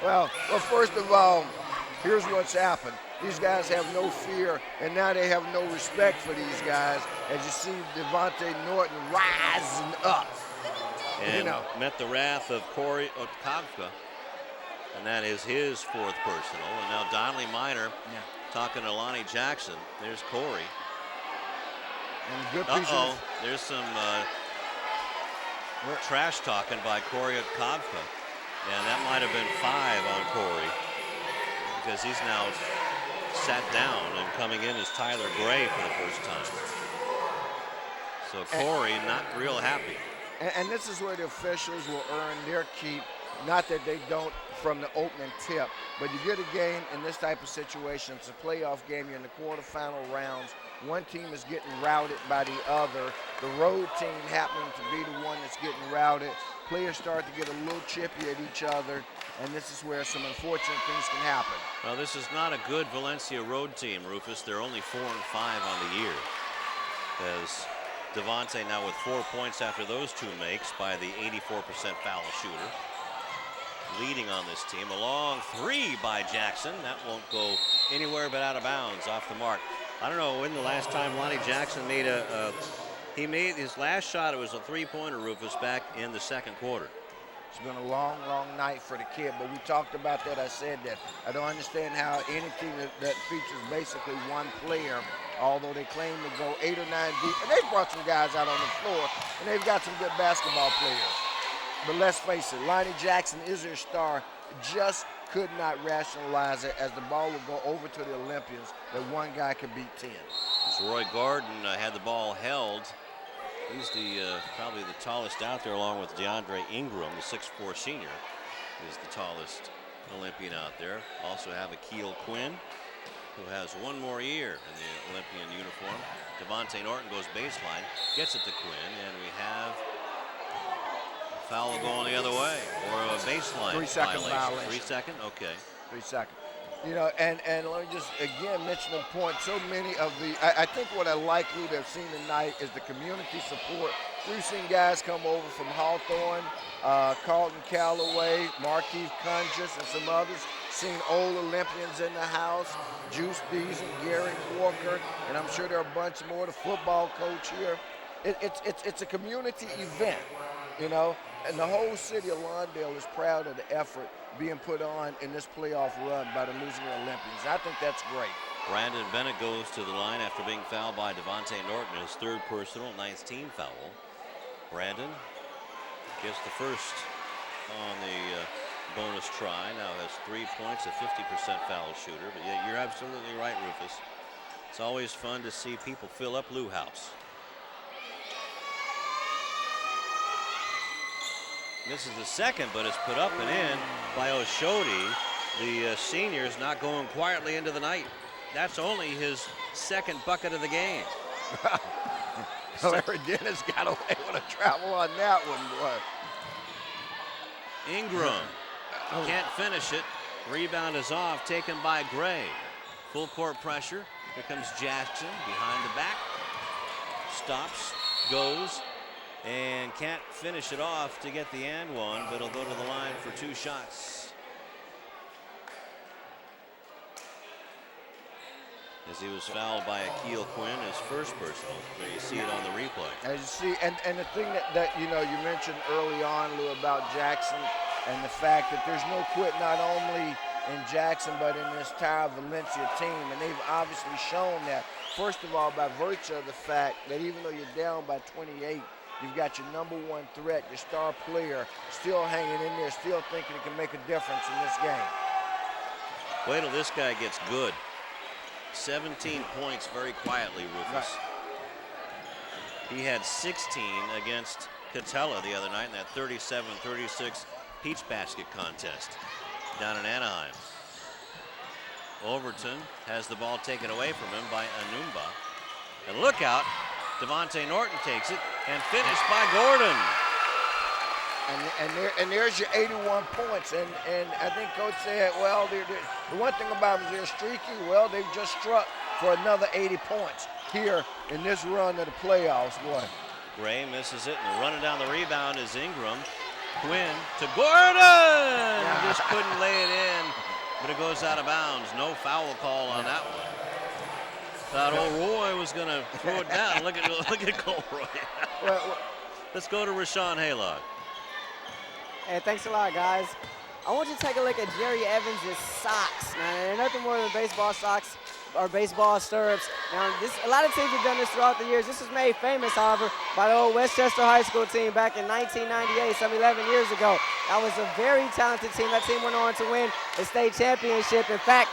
Well, first of all, here's what's happened. These guys have no fear, and now they have no respect for these guys. As you see Devontae Norton rising up. And met the wrath of Corey Otkavka, and that is his fourth personal. And now Donnelly Minor talking to Lonnie Jackson. There's Corey. And good pieces. There's some trash talking by Corey Otkavka. And that might have been 5 on Corey because he's now sat down and coming in as Tyler Gray for the first time. So Corey not real happy. And this is where the officials will earn their keep. Not that they don't from the opening tip, but you get a game in this type of situation. It's a playoff game. You're in the quarterfinal rounds. One team is getting routed by the other. The road team happening to be the one that's getting routed. Players start to get a little chippy at each other, and this is where some unfortunate things can happen. Well, this is not a good Valencia road team, Rufus. They're only 4-5 on the year. As Devontae now with 4 points after those 2 makes by the 84% foul shooter. Leading on this team. A long 3 by Jackson. That won't go anywhere but out of bounds off the mark. I don't know when the last time Lonnie Jackson made he made his last shot. It was a 3-pointer, Rufus, back in the second quarter. It's been a long, long night for the kid, but we talked about that. I said that I don't understand how any team that features basically one player, although they claim to go 8 or 9 deep, and they've brought some guys out on the floor, and they've got some good basketball players. But let's face it, Lonnie Jackson is their star. Just could not rationalize it as the ball would go over to the Olympians that one guy could beat 10. As Roy Garden had the ball held. He's probably the tallest out there, along with DeAndre Ingram, the 6'4" senior, is the tallest Olympian out there. Also have Akil Quinn, who has 1 more year in the Olympian uniform. Devontae Norton goes baseline, gets it to Quinn, and we have a foul going the other way, or a baseline 3-second violation. 3 second? Okay. 3 seconds. And let me just again mention the point. So many of I think what I like, Lou, to have seen tonight is the community support. We've seen guys come over from Hawthorne, Carlton Callaway, Markeith Conjus, and some others. Seen old Olympians in the house, Juice Beason, Gary Walker, and I'm sure there are a bunch more. The football coach here. It's a community event, and the whole city of Lawndale is proud of the effort being put on in this playoff run by the Leuzinger Olympians. I think that's great. Brandon Bennett goes to the line after being fouled by Devontae Norton, his 3rd personal, 9th team foul. Brandon gets the first on the bonus try. Now has 3 points, a 50% foul shooter. But yeah, you're absolutely right, Rufus. It's always fun to see people fill up Lou House. This is the second, but it's put up and in by Oshodi. The senior is not going quietly into the night. That's only his 2nd bucket of the game. Larry Dennis got away with a travel on that one, boy. Ingram can't finish it. Rebound is off, taken by Gray. Full court pressure. Here comes Jackson behind the back. Stops, goes, and can't finish it off to get the and one, but he'll go to the line for 2 shots. As he was fouled by Akil Quinn, his first personal. There you see it on the replay. As you see, and the thing that you mentioned early on, Lou, about Jackson and the fact that there's no quit not only in Jackson but in this entire Valencia team, and they've obviously shown that. First of all, by virtue of the fact that even though you're down by 28, you've got your #1 threat, your star player, still hanging in there, still thinking he can make a difference in this game. Wait till this guy gets good. 17 points very quietly, Rufus. Right. He had 16 against Catella the other night in that 37-36 Peach Basket contest down in Anaheim. Overton has the ball taken away from him by Anumba. And look out, Devontae Norton takes it and finished by Gordon. And there's your 81 points. And I think Coach said, well, the one thing about them is they're streaky. Well, they've just struck for another 80 points here in this run of the playoffs, boy. Gray misses it, and running down the rebound is Ingram. Quinn to Gordon! Just couldn't lay it in, but it goes out of bounds. No foul call on that one. Thought old Roy was going to throw it down. Look at Colroy. Let's go to Rashawn Haylock. Hey, thanks a lot, guys. I want you to take a look at Jerry Evans' socks. Now, they're nothing more than baseball socks or baseball stirrups. Now, a lot of teams have done this throughout the years. This was made famous, however, by the old Westchester High School team back in 1998, some 11 years ago. That was a very talented team. That team went on to win the state championship. In fact,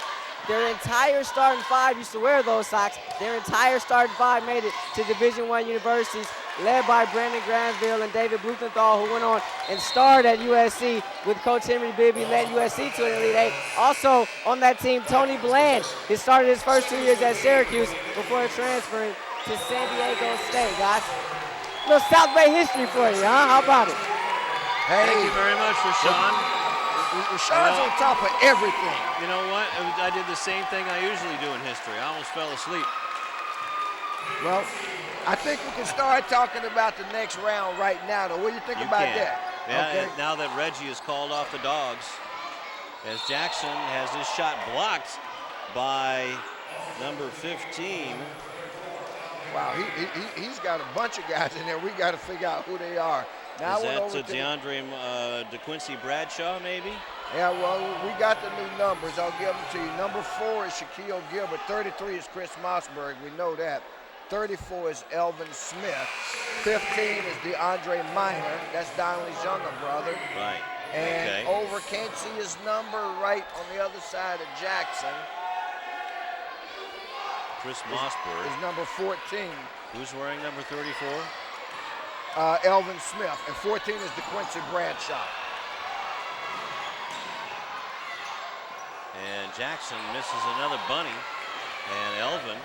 their entire starting 5 used to wear those socks. Their entire starting 5 made it to Division I universities, led by Brandon Granville and David Blumenthal, who went on and starred at USC with Coach Henry Bibby, led USC to an Elite 8. Also on that team, Tony Bland. He started his first 2 years at Syracuse before transferring to San Diego State, guys. A little South Bay history for you, huh? How about it? Hey. Thank you very much, Rashawn. Rashawn's on top of everything. You know what? I did the same thing I usually do in history. I almost fell asleep. Well, I think we can start talking about the next round right now, though. What do you think about that? Yeah, okay. Now that Reggie is called off the Dogs, as Jackson has his shot blocked by number 15. Wow, he's got a bunch of guys in there. We got to figure out who they are. Now is that DeAndre DeQuincy Bradshaw, maybe? Yeah, well, we got the new numbers. I'll give them to you. Number 4 is Shaquille Gilbert. 33 is Chris Mossberg. We know that. 34 is Elvin Smith. 15 is DeAndre Minor. That's Donnelly's younger brother. Right. And over, can't see his number right on the other side of Jackson. Chris Mossberg is number 14. Who's wearing number 34? Elvin Smith. And 14 is DeQuincy Bradshaw. And Jackson misses another bunny. And Elvin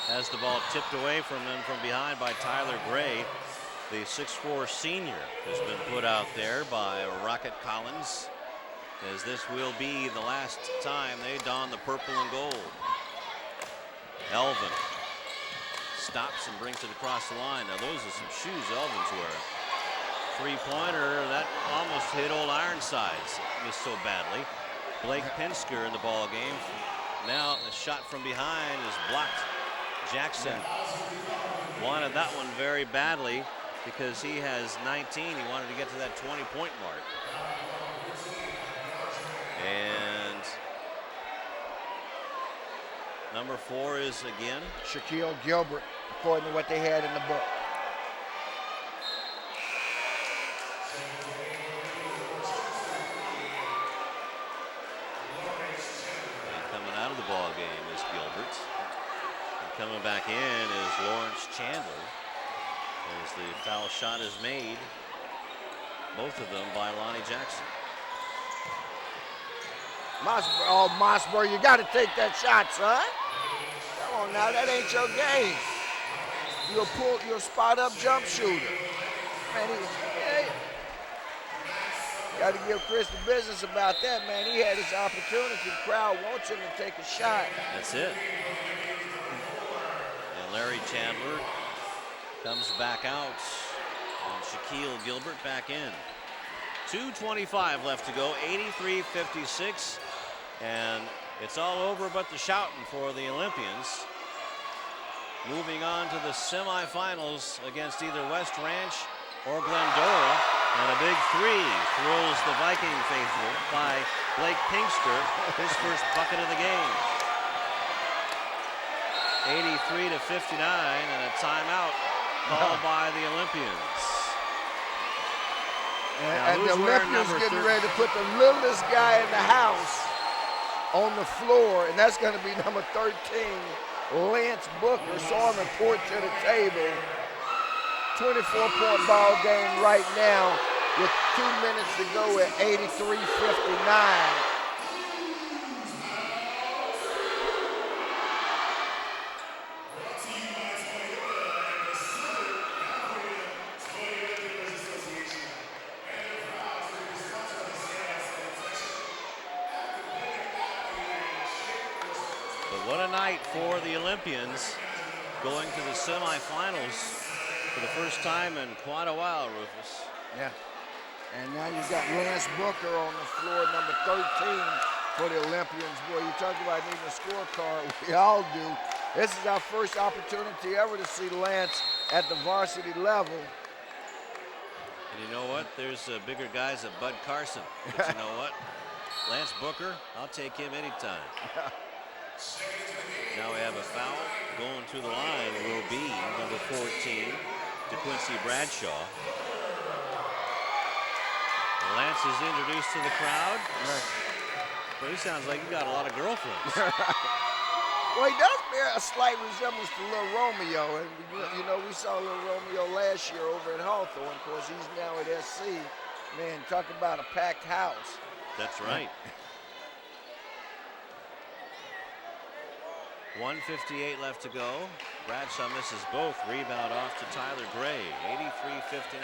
has the ball tipped away from him from behind by Tyler Gray, the 6'4" senior, who's been put out there by Rocket Collins, as this will be the last time they don the purple and gold. Elvin stops and brings it across the line. Now those are some shoes Elvin's wearing. Three-pointer, that almost hit old Ironsides, missed so badly. Blake Pinsker in the ball game. Now a shot from behind is blocked. Jackson wanted that one very badly because he has 19. He wanted to get to that 20-point mark. And number 4 is again Shaquille Gilbert, according to what they had in the book. And coming out of the ball game is Gilbert. And coming back in is Lawrence Chandler, as the foul shot is made, both of them by Lonnie Jackson. Mossberg, you got to take that shot, son. Come on now, that ain't your game. You're a spot-up jump shooter. Man, got to give Chris the business about that, man. He had his opportunity. The crowd wants him to take a shot. That's it. Larry Chandler comes back out, and Shaquille Gilbert back in. 2:25 left to go, 83-56, and it's all over but the shouting for the Olympians. Moving on to the semifinals against either West Ranch or Glendora, and a big three thrills the Viking faithful by Blake Pinkster, his first bucket of the game. 83-59, and a timeout called by the Olympians. And the Olympians getting ready to put the littlest guy in the house on the floor, and that's going to be number 13, Lance Booker. Saw him report to the table. 24-point ball game right now with 2 minutes to go at 83-59. What a night for the Olympians, going to the semifinals for the first time in quite a while, Rufus. Yeah. And now you've got Lance Booker on the floor, number 13 for the Olympians. Boy, you talk about needing a scorecard. We all do. This is our first opportunity ever to see Lance at the varsity level. And you know what? There's bigger guys than Bud Carson. But you know what? Lance Booker, I'll take him anytime. Now we have a foul going to the line. Will be number 14, DeQuincy Bradshaw. Lance is introduced to the crowd. Right. Well, he sounds like he got a lot of girlfriends. Well, he does bear a slight resemblance to Little Romeo. And, you know, we saw Little Romeo last year over at Hawthorne. Of course, he's now at SC. Man, talk about a packed house. That's right. 1:58 left to go. Bradshaw misses both. Rebound off to Tyler Gray. 83-59.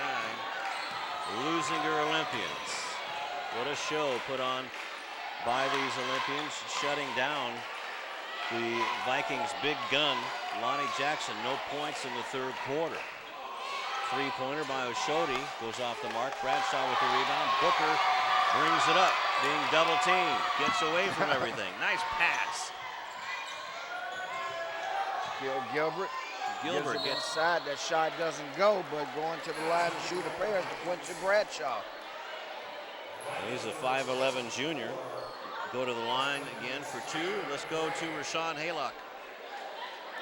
Leuzinger Olympians. What a show put on by these Olympians, shutting down the Vikings' big gun, Lonnie Jackson. No points in the third quarter. Three-pointer by Oshodi goes off the mark. Bradshaw with the rebound. Booker brings it up, being double-teamed. Gets away from everything. Nice pass. Gilbert Gets inside. That shot doesn't go, but going to the line to shoot a pair is DeQuincy Bradshaw. He's a 5'11 junior. Go to the line again for two. Let's go to Rashawn Haylock.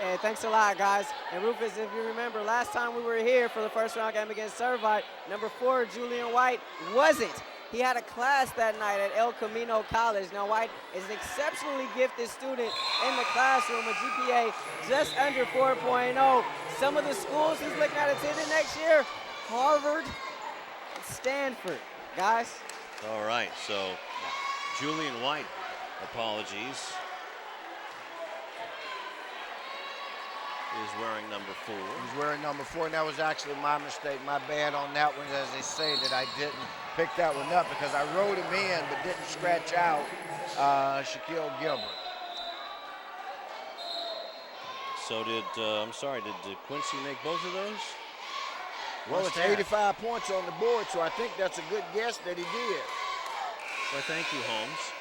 Hey, thanks a lot, guys. And Rufus, if you remember, last time we were here for the first round game against Servite, number 4, Julian White, wasn't. He had a class that night at El Camino College. Now, White is an exceptionally gifted student in the classroom, a GPA just under 4.0. Some of the schools he's looking at attending next year, Harvard and Stanford. Guys. All right, so Julian White, apologies, is wearing number 4. He's wearing number 4, and that was actually my mistake, my bad on that one, as they say, that I didn't pick that one up because I wrote him in but didn't scratch out Shaquille Gilbert. So did Quincy make both of those? Well, it's 85 points on the board, so I think that's a good guess that he did. Well, thank you, Holmes.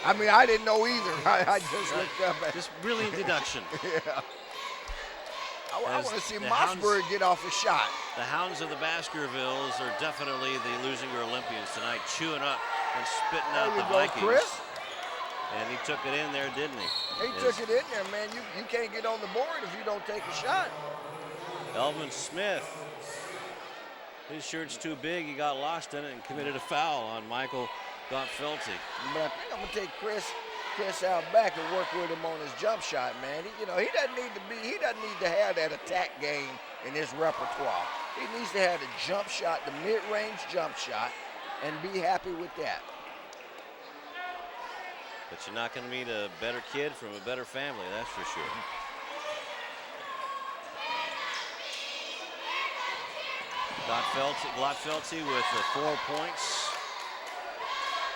I mean, I didn't know either. I just looked up at just brilliant deduction. Yeah. I want to see Mossberg get off a shot. The Hounds of the Baskervilles are definitely the Leuzinger Olympians tonight, chewing up and spitting out the Vikings. Chris. And he took it in there, didn't he? He took it in there, man. You can't get on the board if you don't take a shot. Elvin Smith, his shirt's too big. He got lost in it and committed a foul on Michael Gottfelty. But I think I'm gonna take Chris out back and work with him on his jump shot, man. He doesn't need to have that attack game in his repertoire. He needs to have the jump shot, the mid-range jump shot, and be happy with that. But you're not going to meet a better kid from a better family, that's for sure. Gottfelty with 4 points.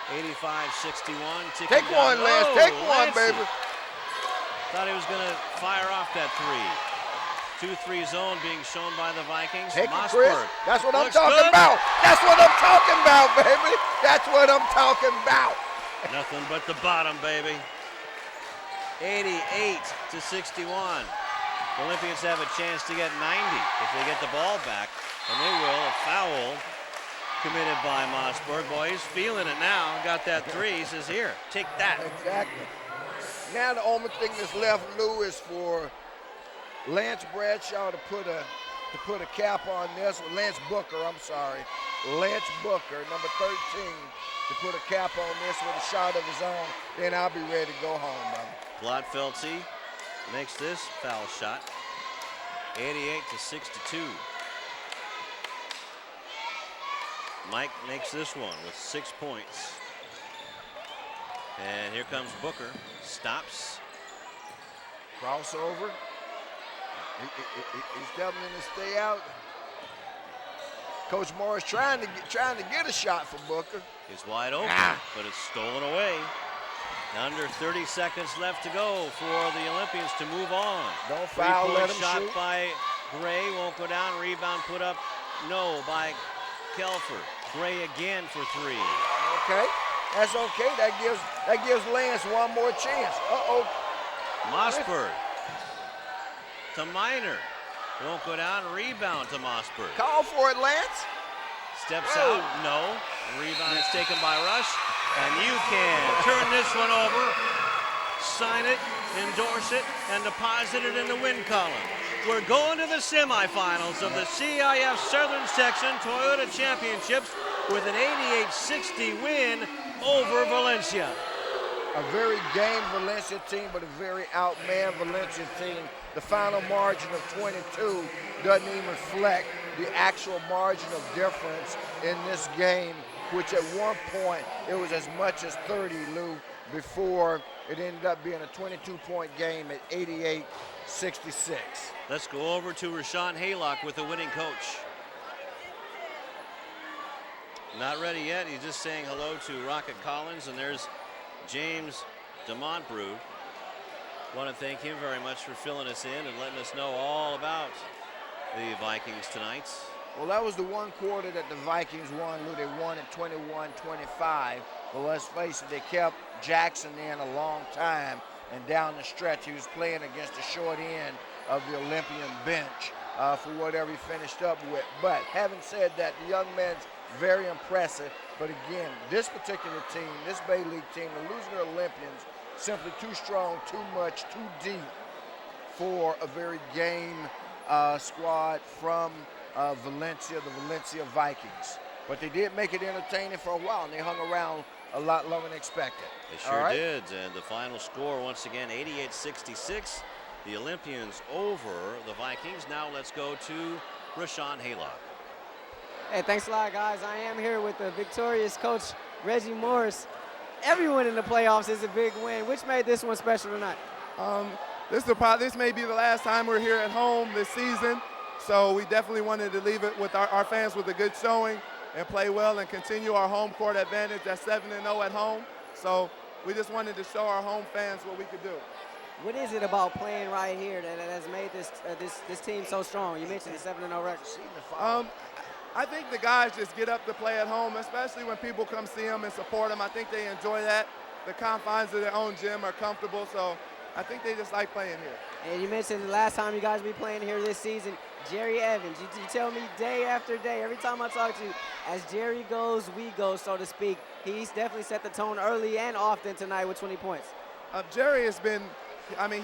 85-61. Take one, Lance. Take one, baby. Thought he was going to fire off that three. 2-3 zone being shown by the Vikings. Take it, Mossberg. Chris. That's what I'm Looks talking good. about. That's what I'm talking about, baby. That's what I'm talking about. Nothing but the bottom, baby. 88-61. The Olympians have a chance to get 90 if they get the ball back, and they will. A foul committed by Mossberg. Boy, he's feeling it now. Got that three. He says, here, take that. Exactly. Now the only thing that's left, Lou, is for Lance Bradshaw to put a cap on this. Lance Booker, I'm sorry. Lance Booker, number 13, to put a cap on this with a shot of his own. Then I'll be ready to go home, brother. Blotfeldse makes this foul shot. 88-62. Mike makes this one with 6 points. And here comes Booker. Stops. Crossover. He's telling him to stay out. Coach Morris trying to get a shot for Booker. Is wide open, but it's stolen away. Under 30 seconds left to go for the Olympians to move on. Don't foul, let him shot shoot. by Gray, won't go down. Rebound put up, no, by Kelford. Gray again for three. Okay, that's okay. That gives Lance one more chance. Mossberg to Minor. Won't go down. Rebound to Mossberg. Call for it, Lance. Steps out. No. Rebound is taken by Rush. And you can turn this one over, sign it, endorse it, and deposit it in the win column. We're going to the semifinals of the CIF Southern Section Toyota Championships with an 88-60 win over Valencia. A very game Valencia team, but a very outmanned Valencia team. The final margin of 22 doesn't even reflect the actual margin of difference in this game, which at one point it was as much as 30, Lou, before it ended up being a 22-point game at 88-66. Let's go over to Rashawn Haylock with the winning coach. Not ready yet. He's just saying hello to Rocket Collins, and there's James DeMontbrew. Want to thank him very much for filling us in and letting us know all about the Vikings tonight. Well, that was the one quarter that the Vikings won, Lou. They won at 21-25. But let's face it, they kept Jackson in a long time. And down the stretch, he was playing against the short end of the Olympian bench for whatever he finished up with. But having said that, the young man's very impressive. But again, this particular team, this Bay League team, the Leuzinger Olympians, simply too strong, too much, too deep for a very game squad from Valencia, the Valencia Vikings. But they did make it entertaining for a while, and they hung around a lot longer than expected. They sure did, and the final score, once again, 88-66. The Olympians over the Vikings. Now let's go to Rashawn Haylock. Hey, thanks a lot, guys. I am here with the victorious coach, Reggie Morris. Everyone in the playoffs is a big win. Which made this one special tonight? This may be the last time we're here at home this season, so we definitely wanted to leave it with our fans with a good showing and play well and continue our home court advantage. That's 7-0 at home, so we just wanted to show our home fans what we could do. What is it about playing right here that has made this team so strong? You mentioned the 7-0 record. I think the guys just get up to play at home, especially when people come see them and support them. I think they enjoy that. The confines of their own gym are comfortable, so I think they just like playing here. And you mentioned the last time you guys will be playing here this season, Jerry Evans. You tell me day after day, every time I talk to you, as Jerry goes, we go, so to speak. He's definitely set the tone early and often tonight with 20 points. Jerry has been,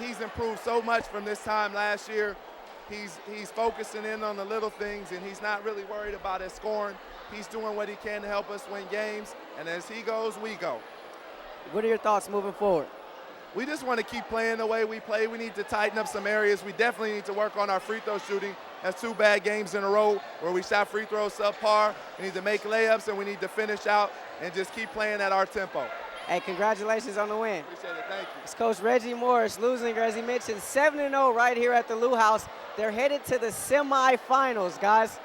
he's improved so much from this time last year. He's focusing in on the little things, and he's not really worried about his scoring. He's doing what he can to help us win games, and as he goes, we go. What are your thoughts moving forward? We just want to keep playing the way we play. We need to tighten up some areas. We definitely need to work on our free throw shooting. That's 2 bad games in a row where we shot free throws subpar. We need to make layups, and we need to finish out and just keep playing at our tempo. Hey, congratulations on the win. Appreciate it, thank you. It's Coach Reggie Morris, Leuzinger, as he mentioned, 7-0 right here at the Lou House. They're headed to the semifinals, guys.